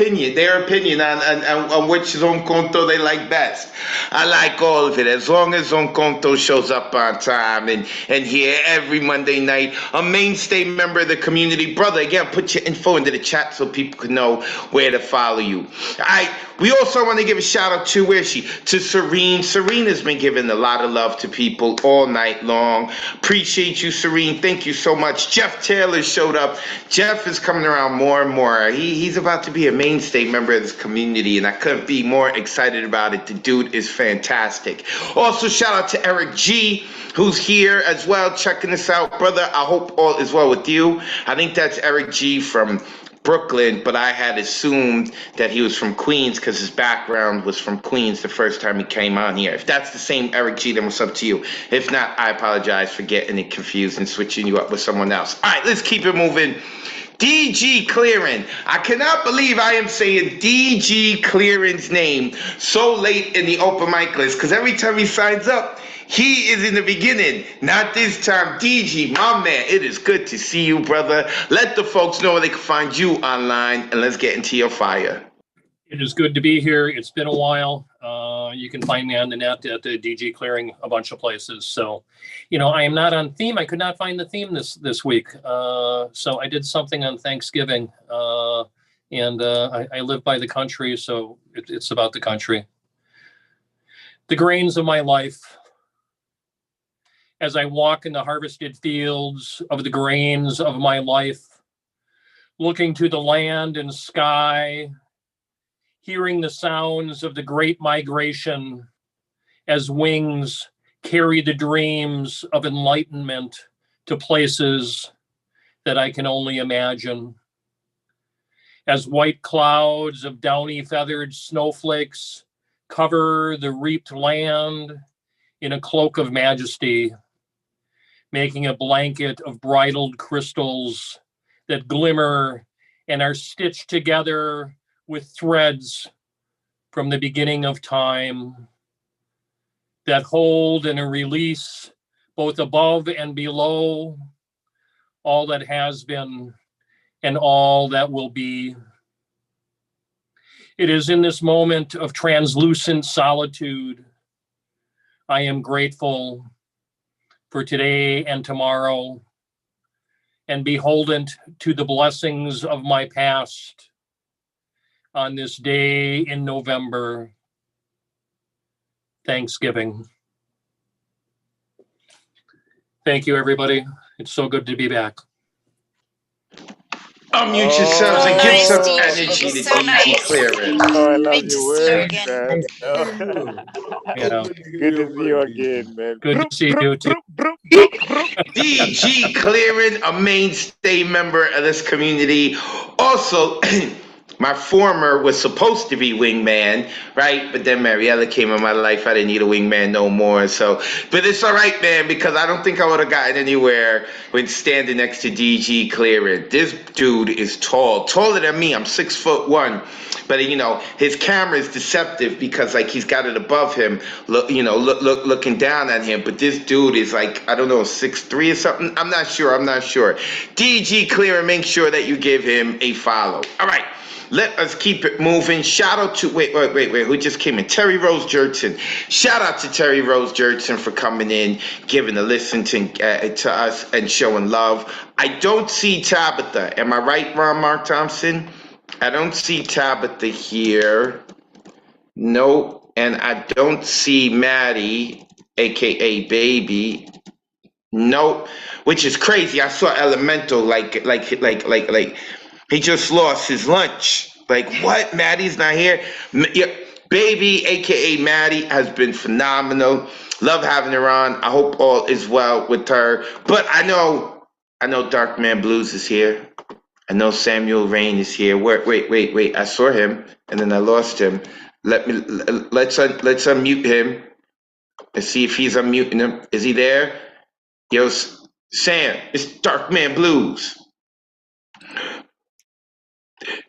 opinion on which Zonkonto they like best. I like all of it, as long as Zonkonto shows up on time and here every Monday night, a mainstay member of the community. Brother, again, put your info into the chat so people can know where to follow you. All right, we also want to give a shout out to, where is she? To Serene. Serene has been giving a lot of love to people all night long. Appreciate you, Serene. Thank you so much. Jeff Taylor showed up. Jeff is coming around more and more. He's about to be a mainstay member of this community, and I couldn't be more excited about it. The dude is fantastic. Also, shout out to Eric G, who's here as well, checking us out. Brother, I hope all is well with you. I think that's Eric G from Brooklyn, but I had assumed that he was from Queens because his background was from Queens the first time he came on here. If that's the same Eric G, then what's up to you? If not, I apologize for getting it confused and switching you up with someone else. All right, let's keep it moving. DG Clearing. I cannot believe I am saying DG Clearing's name so late in the open mic list, because every time he signs up, he is in the beginning. Not this time. DG, my man, it is good to see you, brother. Let the folks know where they can find you online, and let's get into your fire. It is good to be here. It's been a while. You can find me on the net at the DG Clearing, a bunch of places. So, I am not on theme. I could not find the theme this week. So I did something on Thanksgiving, and I live by the country, so it's about the country. The grains of my life. As I walk in the harvested fields of the grains of my life, looking to the land and sky, hearing the sounds of the great migration as wings carry the dreams of enlightenment to places that I can only imagine. As white clouds of downy feathered snowflakes cover the reaped land in a cloak of majesty, making a blanket of bridled crystals that glimmer and are stitched together with threads from the beginning of time, that hold and release both above and below all that has been and all that will be. It is in this moment of translucent solitude I am grateful for today and tomorrow, and beholden to the blessings of my past on this day in November, Thanksgiving. Thank you, everybody. It's so good to be back. Unmute yourselves and give nice, some DG. energy to So DG nice. Clearing. Oh, I love Great to your see you words, again. man. Yeah. Good to see you again, man. Good to see you too. DG Clearing, a mainstay member of this community. Also, my former was supposed to be wingman, right? But then Mariella came in my life. I didn't need a wingman no more. So, but it's all right, man, because I don't think I would have gotten anywhere when standing next to DG Clearing. This dude is tall, taller than me. I'm 6'1". But you know, his camera is deceptive because like he's got it above him, looking down at him. But this dude is like, I don't know, 6'3" or something. I'm not sure. DG Clearing, make sure that you give him a follow. All right. Let us keep it moving. Shout out to, wait, who just came in? Terry Rose Jertson. Shout out to Terry Rose Jertson for coming in, giving a listen to us and showing love. I don't see Tabitha. Am I right, Ron Mark Thompson? I don't see Tabitha here. Nope. And I don't see Maddie, aka Baby. Nope. Which is crazy. I saw Elemental like he just lost his lunch. Like, what? Maddie's not here? Yeah, Baby, aka Maddie, has been phenomenal. Love having her on. I hope all is well with her. But I know Dark Man Blues is here. I know Samuel Rain is here. Wait. I saw him and then I lost him. Let's unmute him and see if he's unmuting him. Is he there? Yo, Sam, it's Dark Man Blues.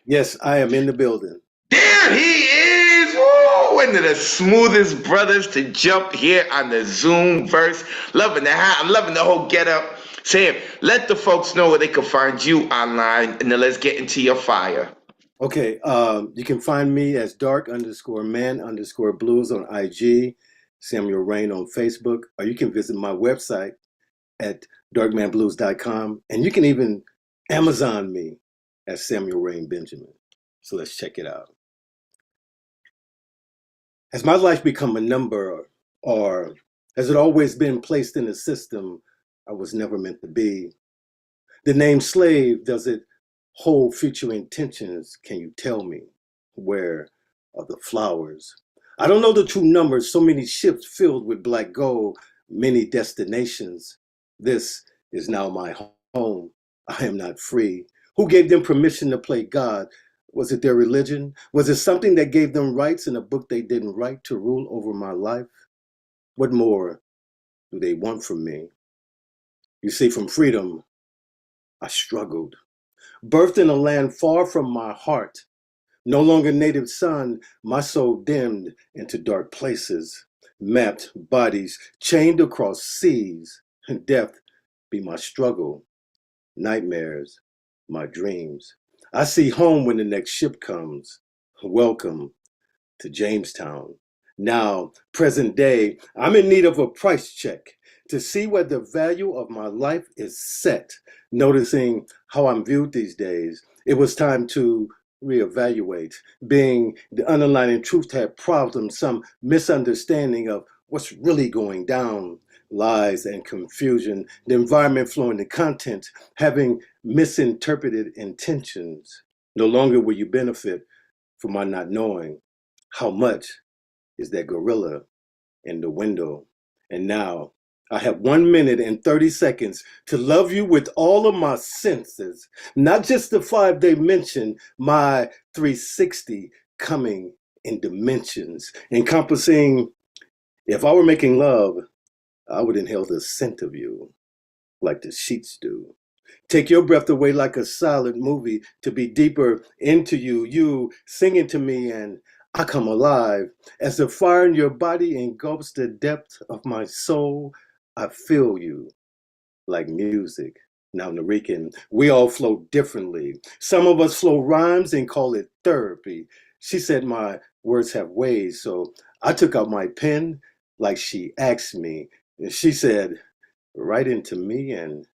Yes, I am in the building. There he is! Woo! One of the smoothest brothers to jump here on the Zoomverse. Loving the hat. I'm loving the whole getup. Sam, let the folks know where they can find you online, and then let's get into your fire. Okay, you can find me as dark_man_blues on IG, Samuel Rain on Facebook, or you can visit my website at darkmanblues.com, and you can even Amazon me as Samuel Rain Benjamin. So let's check it out. Has my life become a number, or has it always been placed in a system I was never meant to be? The name slave, does it hold future intentions? Can you tell me? Where are the flowers? I don't know the true numbers. So many ships filled with black gold, many destinations. This is now my home. I am not free. Who gave them permission to play God? Was it their religion? Was it something that gave them rights in a book they didn't write to rule over my life? What more do they want from me? You see, from freedom, I struggled. Birthed in a land far from my heart, no longer native son, my soul dimmed into dark places, mapped bodies chained across seas. Death be my struggle, nightmares, my dreams. I see home when the next ship comes. Welcome to Jamestown. Now, present day, I'm in need of a price check to see where the value of my life is set. Noticing how I'm viewed these days, it was time to reevaluate. Being the underlying truth had problems, some misunderstanding of what's really going down. Lies and confusion, the environment flowing the content, having misinterpreted intentions. No longer will you benefit from my not knowing how much is that gorilla in the window. And now I have 1 minute and 30 seconds to love you with all of my senses, not just the 5 they mentioned, my 360 coming in dimensions, encompassing, if I were making love, I would inhale the scent of you like the sheets do. Take your breath away like a silent movie to be deeper into you, you singing to me, and I come alive. As the fire in your body engulfs the depth of my soul, I feel you like music. Now, Narikin, we all flow differently. Some of us flow rhymes and call it therapy. She said my words have ways, so I took out my pen like she asked me. And she said, write into me and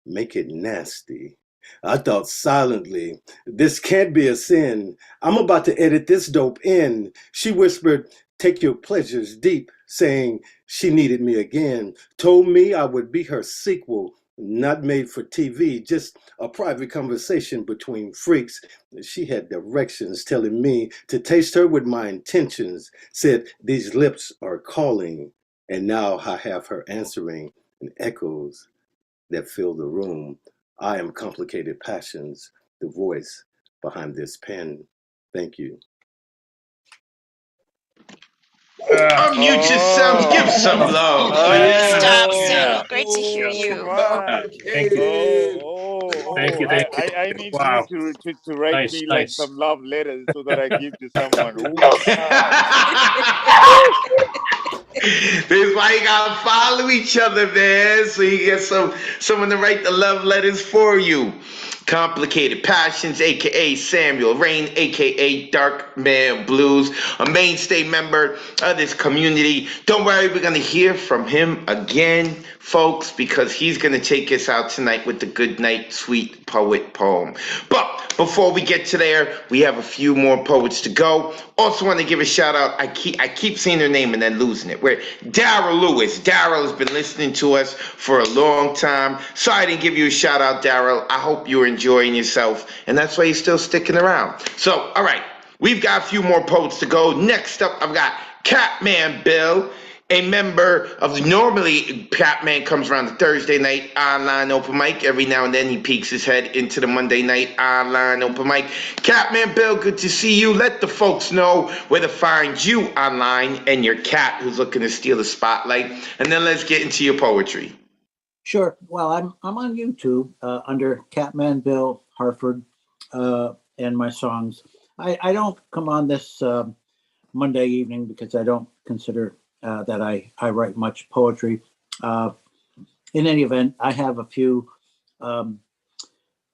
make it nasty. I thought silently, this can't be a sin. I'm about to edit this dope in. She whispered, take your pleasures deep, saying she needed me again. Told me I would be her sequel, not made for TV, just a private conversation between freaks. She had directions telling me to taste her with my intentions. Said, these lips are calling. And now I have her answering in echoes that fill the room. I am complicated passions, the voice behind this pen. Thank you. Unmute yourselves, give some love, please. Stop, Yeah. Samuel. Great to hear you. Right. Thank you. Thank you. Thank you. I need Wow. you to write Nice, me like nice. some love letters so that I give to someone. Ooh, This is why you gotta follow each other, man, so you get someone to write the love letters for you. Complicated Passions, aka Samuel Rain, aka Dark Man Blues, a mainstay member of this community. Don't worry, we're gonna hear from him again, folks, because he's gonna take us out tonight with the Good Night Sweet Poet poem. But before we get to there, we have a few more poets to go. Also want to give a shout out. I keep saying their name and then losing it. Where Daryl Lewis. Daryl has been listening to us for a long time. Sorry I didn't give you a shout out, Daryl. I hope you're enjoying yourself, and that's why you're still sticking around. So, all right, we've got a few more poets to go. Next up, I've got Catman Bill, a member of normally Catman comes around the Thursday night online open mic. Every now and then he peeks his head into the Monday night online open mic. Catman Bill, good to see you. Let the folks know where to find you online and your cat who's looking to steal the spotlight. And then let's get into your poetry. Sure. Well, I'm on YouTube under Catman Bill Harford and my songs. I don't come on this Monday evening because I don't consider that I write much poetry. In any event, I have a few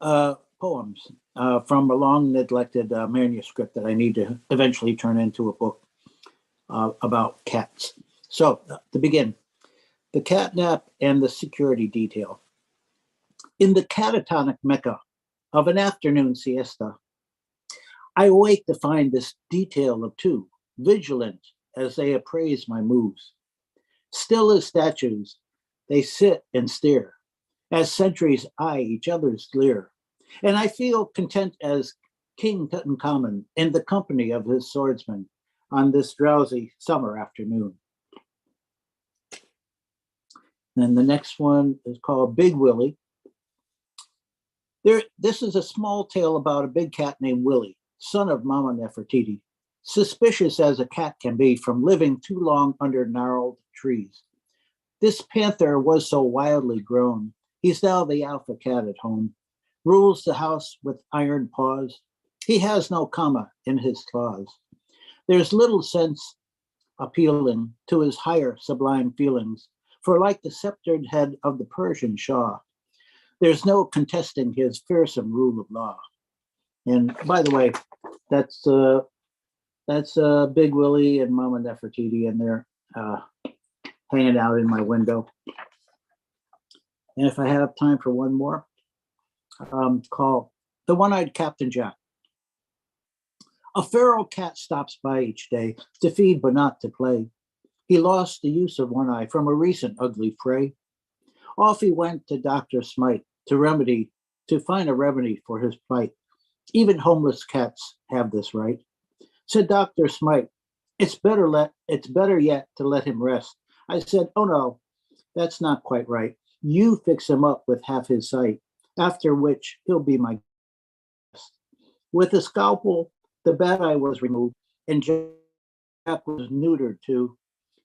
poems from a long neglected manuscript that I need to eventually turn into a book about cats. So to begin, the catnap and the security detail. In the catatonic mecca of an afternoon siesta, I awake to find this detail of two, vigilant as they appraise my moves. Still as statues, they sit and stare, as sentries eye each other's leer. And I feel content as King Tutankhamun in the company of his swordsmen on this drowsy summer afternoon. And the next one is called Big Willie. This is a small tale about a big cat named Willie, son of Mama Nefertiti, suspicious as a cat can be from living too long under gnarled trees. This panther was so wildly grown, he's now the alpha cat at home, rules the house with iron paws. He has no comma in his claws. There's little sense appealing to his higher sublime feelings, for like the sceptered head of the Persian Shah, there's no contesting his fearsome rule of law. And by the way, that's Big Willie and Mama Nefertiti, and they're hanging out in my window. And if I have time for one more, called The One-Eyed Captain Jack. A feral cat stops by each day to feed but not to play. He lost the use of one eye from a recent ugly fray. Off he went to Dr. Smite to find a remedy for his plight. Even homeless cats have this right. Said Dr. Smite, it's better yet to let him rest. I said, oh no, that's not quite right. You fix him up with half his sight, after which he'll be my guest. With a scalpel, the bad eye was removed, and Jack was neutered too.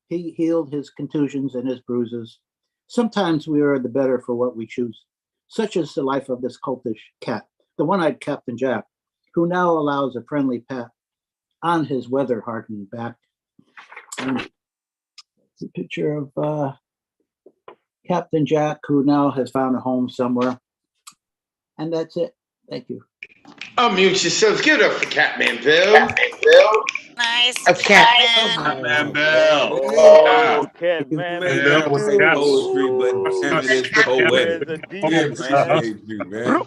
He healed his contusions and his bruises. Sometimes we are the better for what we choose. Such is the life of this cultish cat, the one-eyed Captain Jack, who now allows a friendly pat on his weather-hardened back. And it's a picture of Captain Jack, who now has found a home somewhere. And that's it. Thank you. Unmute yourselves. Give it up for Catman Bill. Nice. That's cat. Catman Bill. Oh, Catman Man, Bill. don't say poetry, but damn it is poetic. There's a We deep, man. appreciate you, man.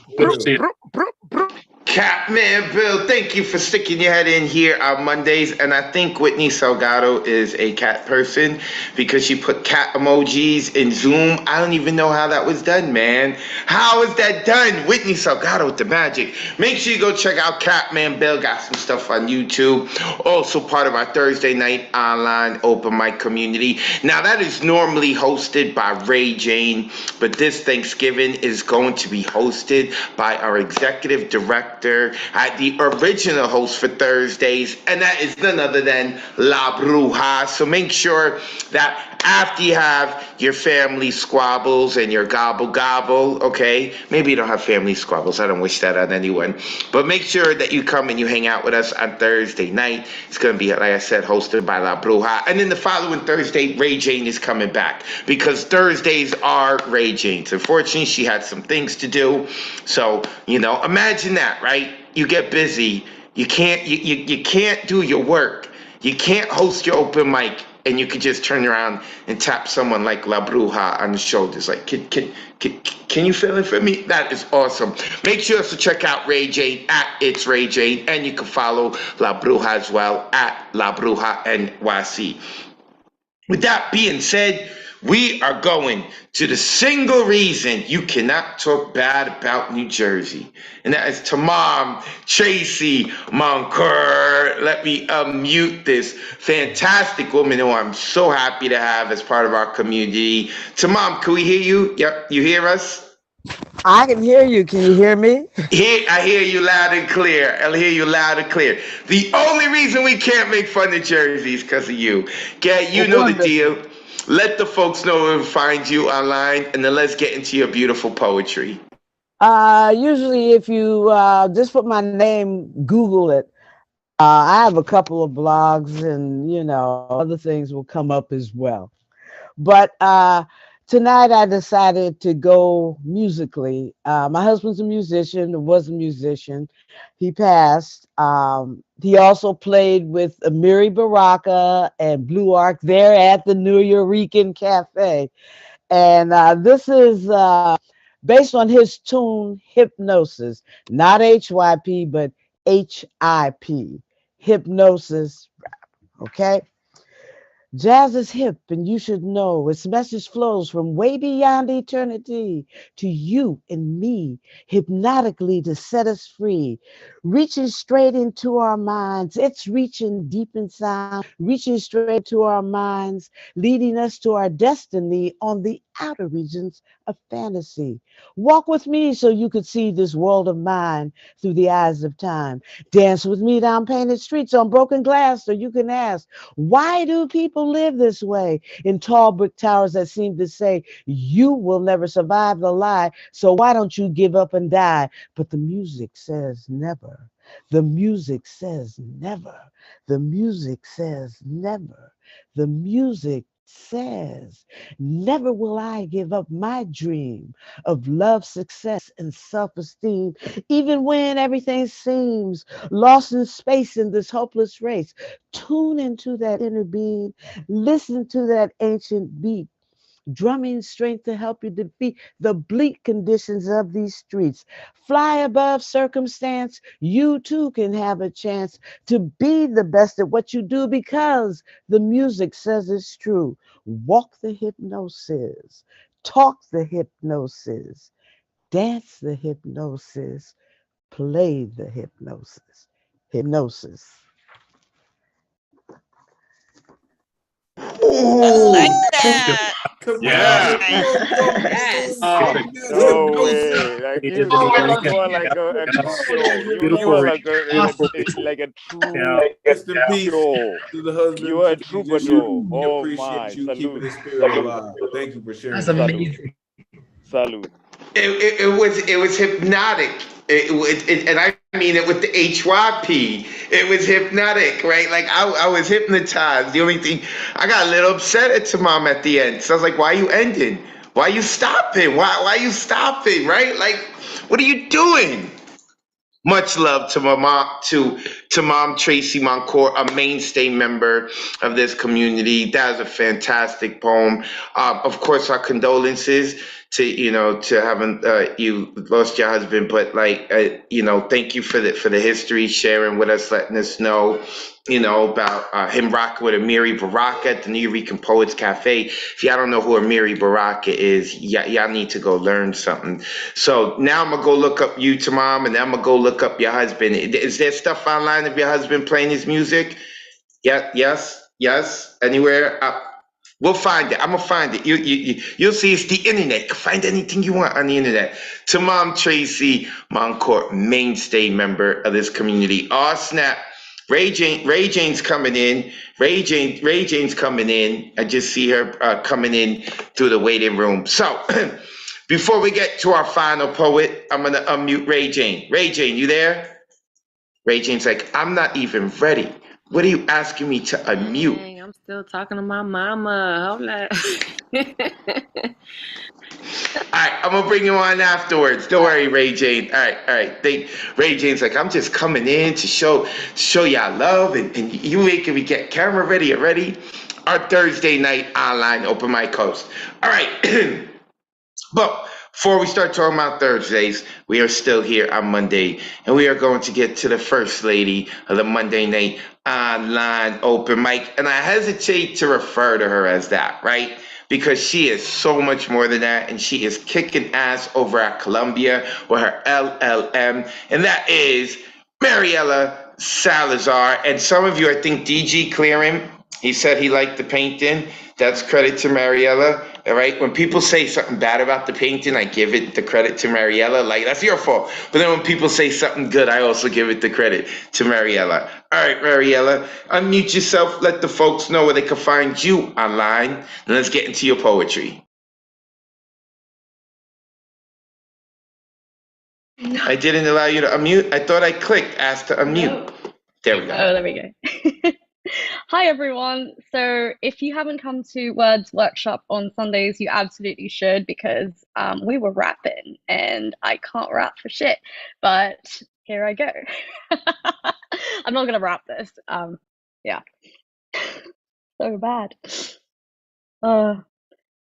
Real. Catman Bill, thank you for sticking your head in here on Mondays. And I think Whitney Salgado is a cat person because she put cat emojis in Zoom. I don't even know how that was done, man. How is that done? Whitney Salgado with the magic. Make sure you go check out Catman Bill. Got some stuff on YouTube. Also part of our Thursday night online open mic community. Now that is normally hosted by Ray Jane, but this Thanksgiving is going to be hosted by our executive director, the original host for Thursdays, and that is none other than La Bruja. So make sure that after you have your family squabbles and your gobble, okay? Maybe you don't have family squabbles. I don't wish that on anyone. But make sure that you come and you hang out with us on Thursday night. It's going to be, like I said, hosted by La Bruja. And then the following Thursday, Ray Jane is coming back because Thursdays are Ray Jane's. Unfortunately, she had some things to do. So, imagine that, right? You get busy. You can't do your work. You can't host your open mic, and you could just turn around and tap someone like La Bruja on the shoulders. Like, can you fill it for me? That is awesome. Make sure to check out Ray Jane at It's Ray Jane, and you can follow La Bruja as well at La Bruja NYC. With that being said, we are going to the single reason you cannot talk bad about New Jersey. And that is to Mom Tracy Moncoeur. Let me unmute this fantastic woman who I'm so happy to have as part of our community. To Mom, can we hear you? Yep, you hear us? I can hear you. Can you hear me? I hear you loud and clear. I hear you loud and clear. The only reason we can't make fun of Jersey is because of you. Okay, you know the deal. Let the folks know where to find you online, and then let's get into your beautiful poetry. Usually if you just put my name, Google it. I have a couple of blogs and, other things will come up as well. But tonight I decided to go musically. My husband's a musician, was a musician. He passed. He also played with Amiri Baraka and Blue Arc there at the New Eurekan Cafe. And this is based on his tune, Hypnosis, not HYP, but HIP, Hypnosis, okay? Jazz is hip, and you should know its message flows from way beyond eternity to you and me, hypnotically to set us free, reaching straight into our minds. It's reaching deep inside, reaching straight to our minds, leading us to our destiny on the outer regions of fantasy. Walk with me so you could see this world of mine through the eyes of time. Dance with me down painted streets on broken glass so you can ask, why do people live this way in tall brick towers that seem to say you will never survive the lie, so why don't you give up and die? But the music says never. The music says never. The music says never. The music says never will I give up my dream of love, success, and self-esteem, even when everything seems lost in space in this hopeless race. Tune into that inner being, listen to that ancient beat, drumming strength to help you defeat the bleak conditions of these streets. Fly above circumstance, you too can have a chance to be the best at what you do because the music says it's true. Walk the hypnosis, talk the hypnosis, dance the hypnosis, play the hypnosis. Hypnosis. I like that. Yeah. Yes. No way. Like You you, did the New you Rican. are like a Creole. You Beautiful are Rican. like a true Yeah. Rest in peace Creole. to the husband You are a to be. Just troubadour. we Oh appreciate my. you keeping Salute. the spirit alive. Thank you for sharing That's that. amazing. Salute. It was hypnotic. And I mean it with the HYP. It was hypnotic, right? Like I was hypnotized. The only thing I got a little upset at Tamam at the end. So I was like, why are you ending? Why are you stopping? Why are you stopping? Right? Like, what are you doing? Much love to my mom, to Mom Tracy Moncourt, a mainstay member of this community. That was a fantastic poem. Of course, our condolences to having you lost your husband, but thank you for the history, sharing with us, letting us know, about him rocking with Amiri Baraka at the New Rican Poets Cafe. If y'all don't know who Amiri Baraka is, y'all need to go learn something. So now I'm gonna go look up you, Tamam, and then I'm gonna go look up your husband. Is there stuff online of your husband playing his music? Yeah, yes. Anywhere? We'll find it. I'm gonna find it. You'll see it's the internet. You can find anything you want on the internet. Tamam Tracy Moncourt, mainstay member of this community. Oh snap! Ray Jane's coming in. Ray Jane's coming in. I just see her coming in through the waiting room. So before we get to our final poet, I'm gonna unmute Ray Jane. Ray Jane, you there? Ray Jane's like, I'm not even ready. What are you asking me to unmute? Dang, I'm still talking to my mama. Hold on. All right, I'm gonna bring you on afterwards. Don't worry, Ray Jane. All right. Ray Jane's like, I'm just coming in to show y'all love, and you making me get camera ready already. Our Thursday night online open mic host. All right, but before we start talking about Thursdays, we are still here on Monday, and we are going to get to the first lady of the Monday night online open mic, and I hesitate to refer to her as that, right? Because she is so much more than that, and she is kicking ass over at Columbia with her LLM, and that is Mariela Salazar. And some of you, I think DG Clearing, he said he liked the painting. That's credit to Mariela. All right. When people say something bad about the painting, I give it the credit to Mariela. Like, that's your fault. But then when people say something good, I also give it the credit to Mariela. All right, Mariela, unmute yourself. Let the folks know where they can find you online. And let's get into your poetry. No. I didn't allow you to unmute. I thought I clicked ask to unmute. No. There we go. Oh, there we go. Hi, everyone. So if you haven't come to Wordz workshop on Sundays, you absolutely should, because we were rapping and I can't rap for shit, but here I go. I'm not going to rap this. Yeah. So bad.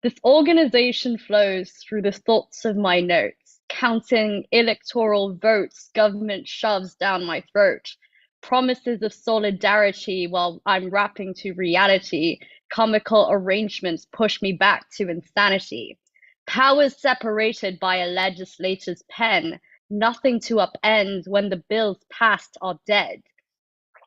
This organization flows through the thoughts of my notes, counting electoral votes government shoves down my throat. Promises of solidarity while I'm rapping to reality. Comical arrangements push me back to insanity. Powers separated by a legislator's pen. Nothing to upend when the bills passed are dead.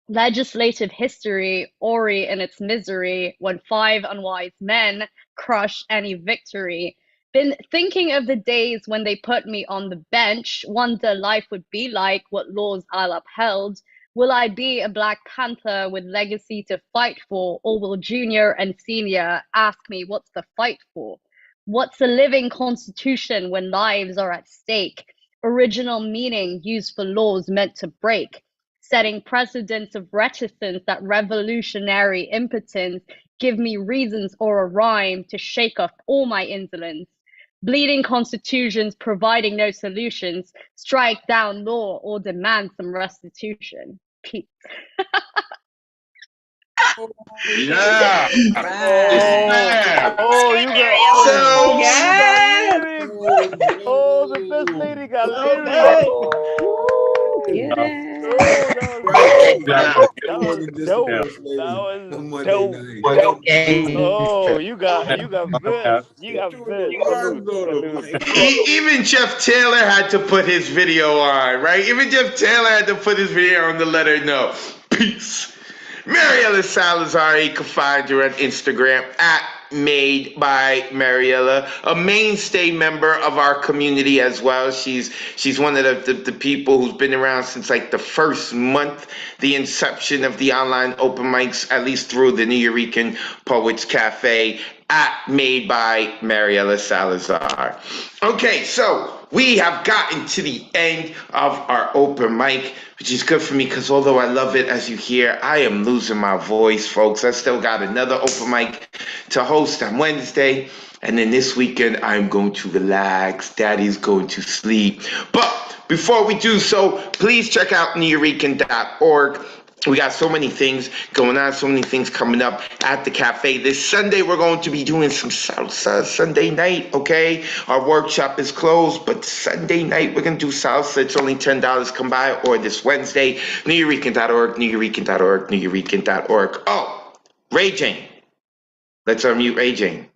Legislative history, Ori in its misery, when 5 unwise men crush any victory. Been thinking of the days when they put me on the bench, wonder life would be like, what laws I'll upheld. Will I be a Black Panther with legacy to fight for, or will junior and senior ask me what's the fight for? What's a living constitution when lives are at stake? Original meaning used for laws meant to break. Setting precedents of reticence, that revolutionary impotence, give me reasons or a rhyme to shake off all my indolence. Bleeding constitutions providing no solutions, strike down law or demand some restitution. Peace. Yeah. You got lyrics. Oh, the first lady got lyrics. That was dope. Oh, you got this. You got this. Even Jeff Taylor had to put his video on, right? Even Jeff Taylor had to put his video on to let her know. Peace. Mariela Salazar, you can find her on Instagram at Made by Mariella, a mainstay member of our community as well. She's one of the people who's been around since like the first month, the inception of the online open mics, at least through the New Eurekan Poets Cafe, at Made by Mariella Salazar. Okay, so we have gotten to the end of our open mic, which is good for me because although I love it, as you hear, I am losing my voice, folks. I still got another open mic to host on Wednesday. And then this weekend, I'm going to relax. Daddy's going to sleep. But before we do so, please check out neweurekan.org. We got so many things going on, so many things coming up at the cafe. This Sunday, we're going to be doing some salsa Sunday night, okay? Our workshop is closed, but Sunday night, we're going to do salsa. It's only $10. Come by, or this Wednesday, neweurekan.org, neweurekan.org, neweurekan.org. Oh, Ray Jane. Let's unmute Ray Jane.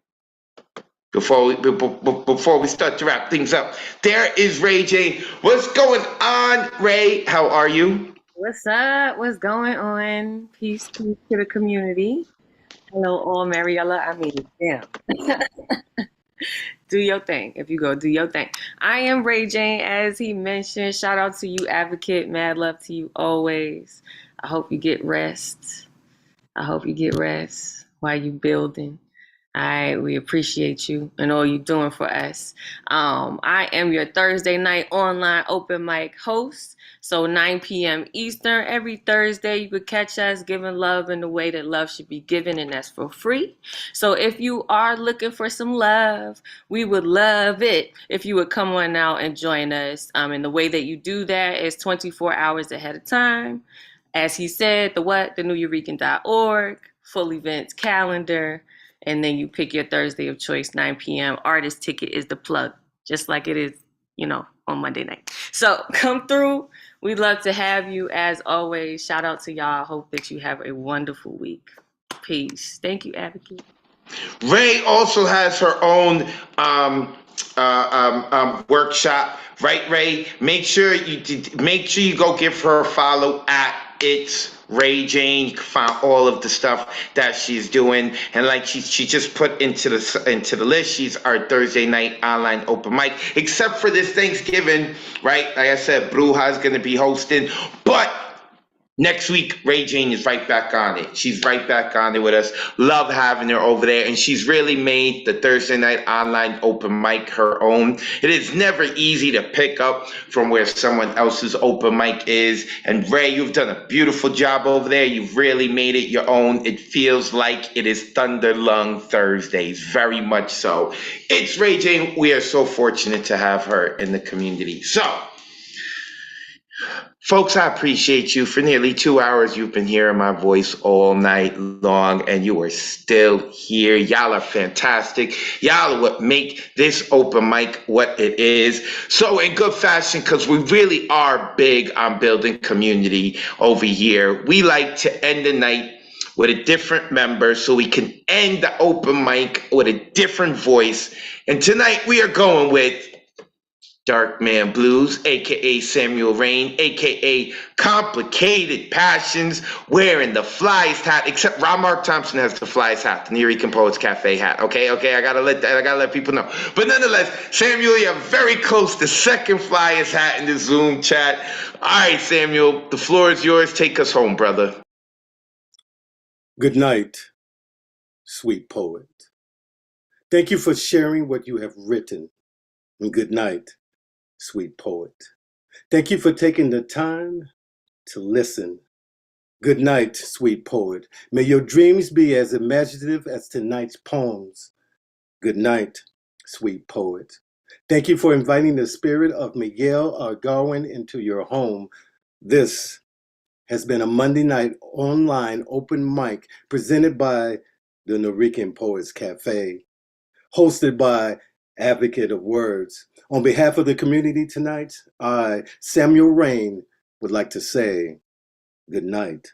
Before we start to wrap things up, there is Ray Jane. What's going on, Ray? How are you? What's up? What's going on? Peace to the community. Hello, all Mariella. I mean, damn. Do your thing. If you go, do your thing. I am Ray Jane, as he mentioned. Shout out to you, Advocate. Mad love to you always. I hope you get rest. I hope you get rest while you building. All right, we appreciate you and all you're doing for us. I am your Thursday night online open mic host. So 9 p.m. Eastern every Thursday, you could catch us giving love in the way that love should be given, and that's for free. So if you are looking for some love, we would love it if you would come on out and join us. And the way that you do that is 24 hours ahead of time. As he said, the neweurekan.org, full events calendar. And then you pick your Thursday of choice, 9 p.m. Artist ticket is the plug, just like it is, on Monday night. So come through. We'd love to have you as always. Shout out to y'all. Hope that you have a wonderful week. Peace. Thank you, Advocate. Ray also has her own workshop, right, Ray? Make sure you go give her a follow at It's Ray Jane. You can find all of the stuff that she's doing, and like she just put into the list, she's our Thursday night online open mic, except for this Thanksgiving, right? Like I said, Bruja is going to be hosting, but next week, Ray Jane is right back on it. She's right back on it with us. Love having her over there. And she's really made the Thursday night online open mic her own. It is never easy to pick up from where someone else's open mic is. And Ray, you've done a beautiful job over there. You've really made it your own. It feels like it is Thunder Lung Thursdays, very much so. It's Ray Jane. We are so fortunate to have her in the community. So, folks, I appreciate you. For nearly 2 hours, you've been hearing my voice all night long, and you are still here. Y'all are fantastic. Y'all are what make this open mic what it is. So in good fashion, because we really are big on building community over here, we like to end the night with a different member so we can end the open mic with a different voice. And tonight we are going with Dark Man Blues, aka Samuel Rain, aka Complicated Passions, wearing the flyest hat, except Ron Mark Thompson has the flyest hat, the New Eurekan Poets Cafe hat. Okay, I gotta let people know. But nonetheless, Samuel, you're very close to second flyest hat in the Zoom chat. All right, Samuel, the floor is yours. Take us home, brother. Good night, sweet poet. Thank you for sharing what you have written. And good night, sweet poet. Thank you for taking the time to listen. Good night, sweet poet. May your dreams be as imaginative as tonight's poems. Good night, sweet poet. Thank you for inviting the spirit of Miguel Argawan into your home. This has been a Monday night online open mic presented by the New Eurekan Poets Cafe, hosted by Advocate of Wordz. On behalf of the community tonight, I, Samuel Rain, would like to say good night,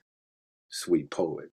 sweet poet.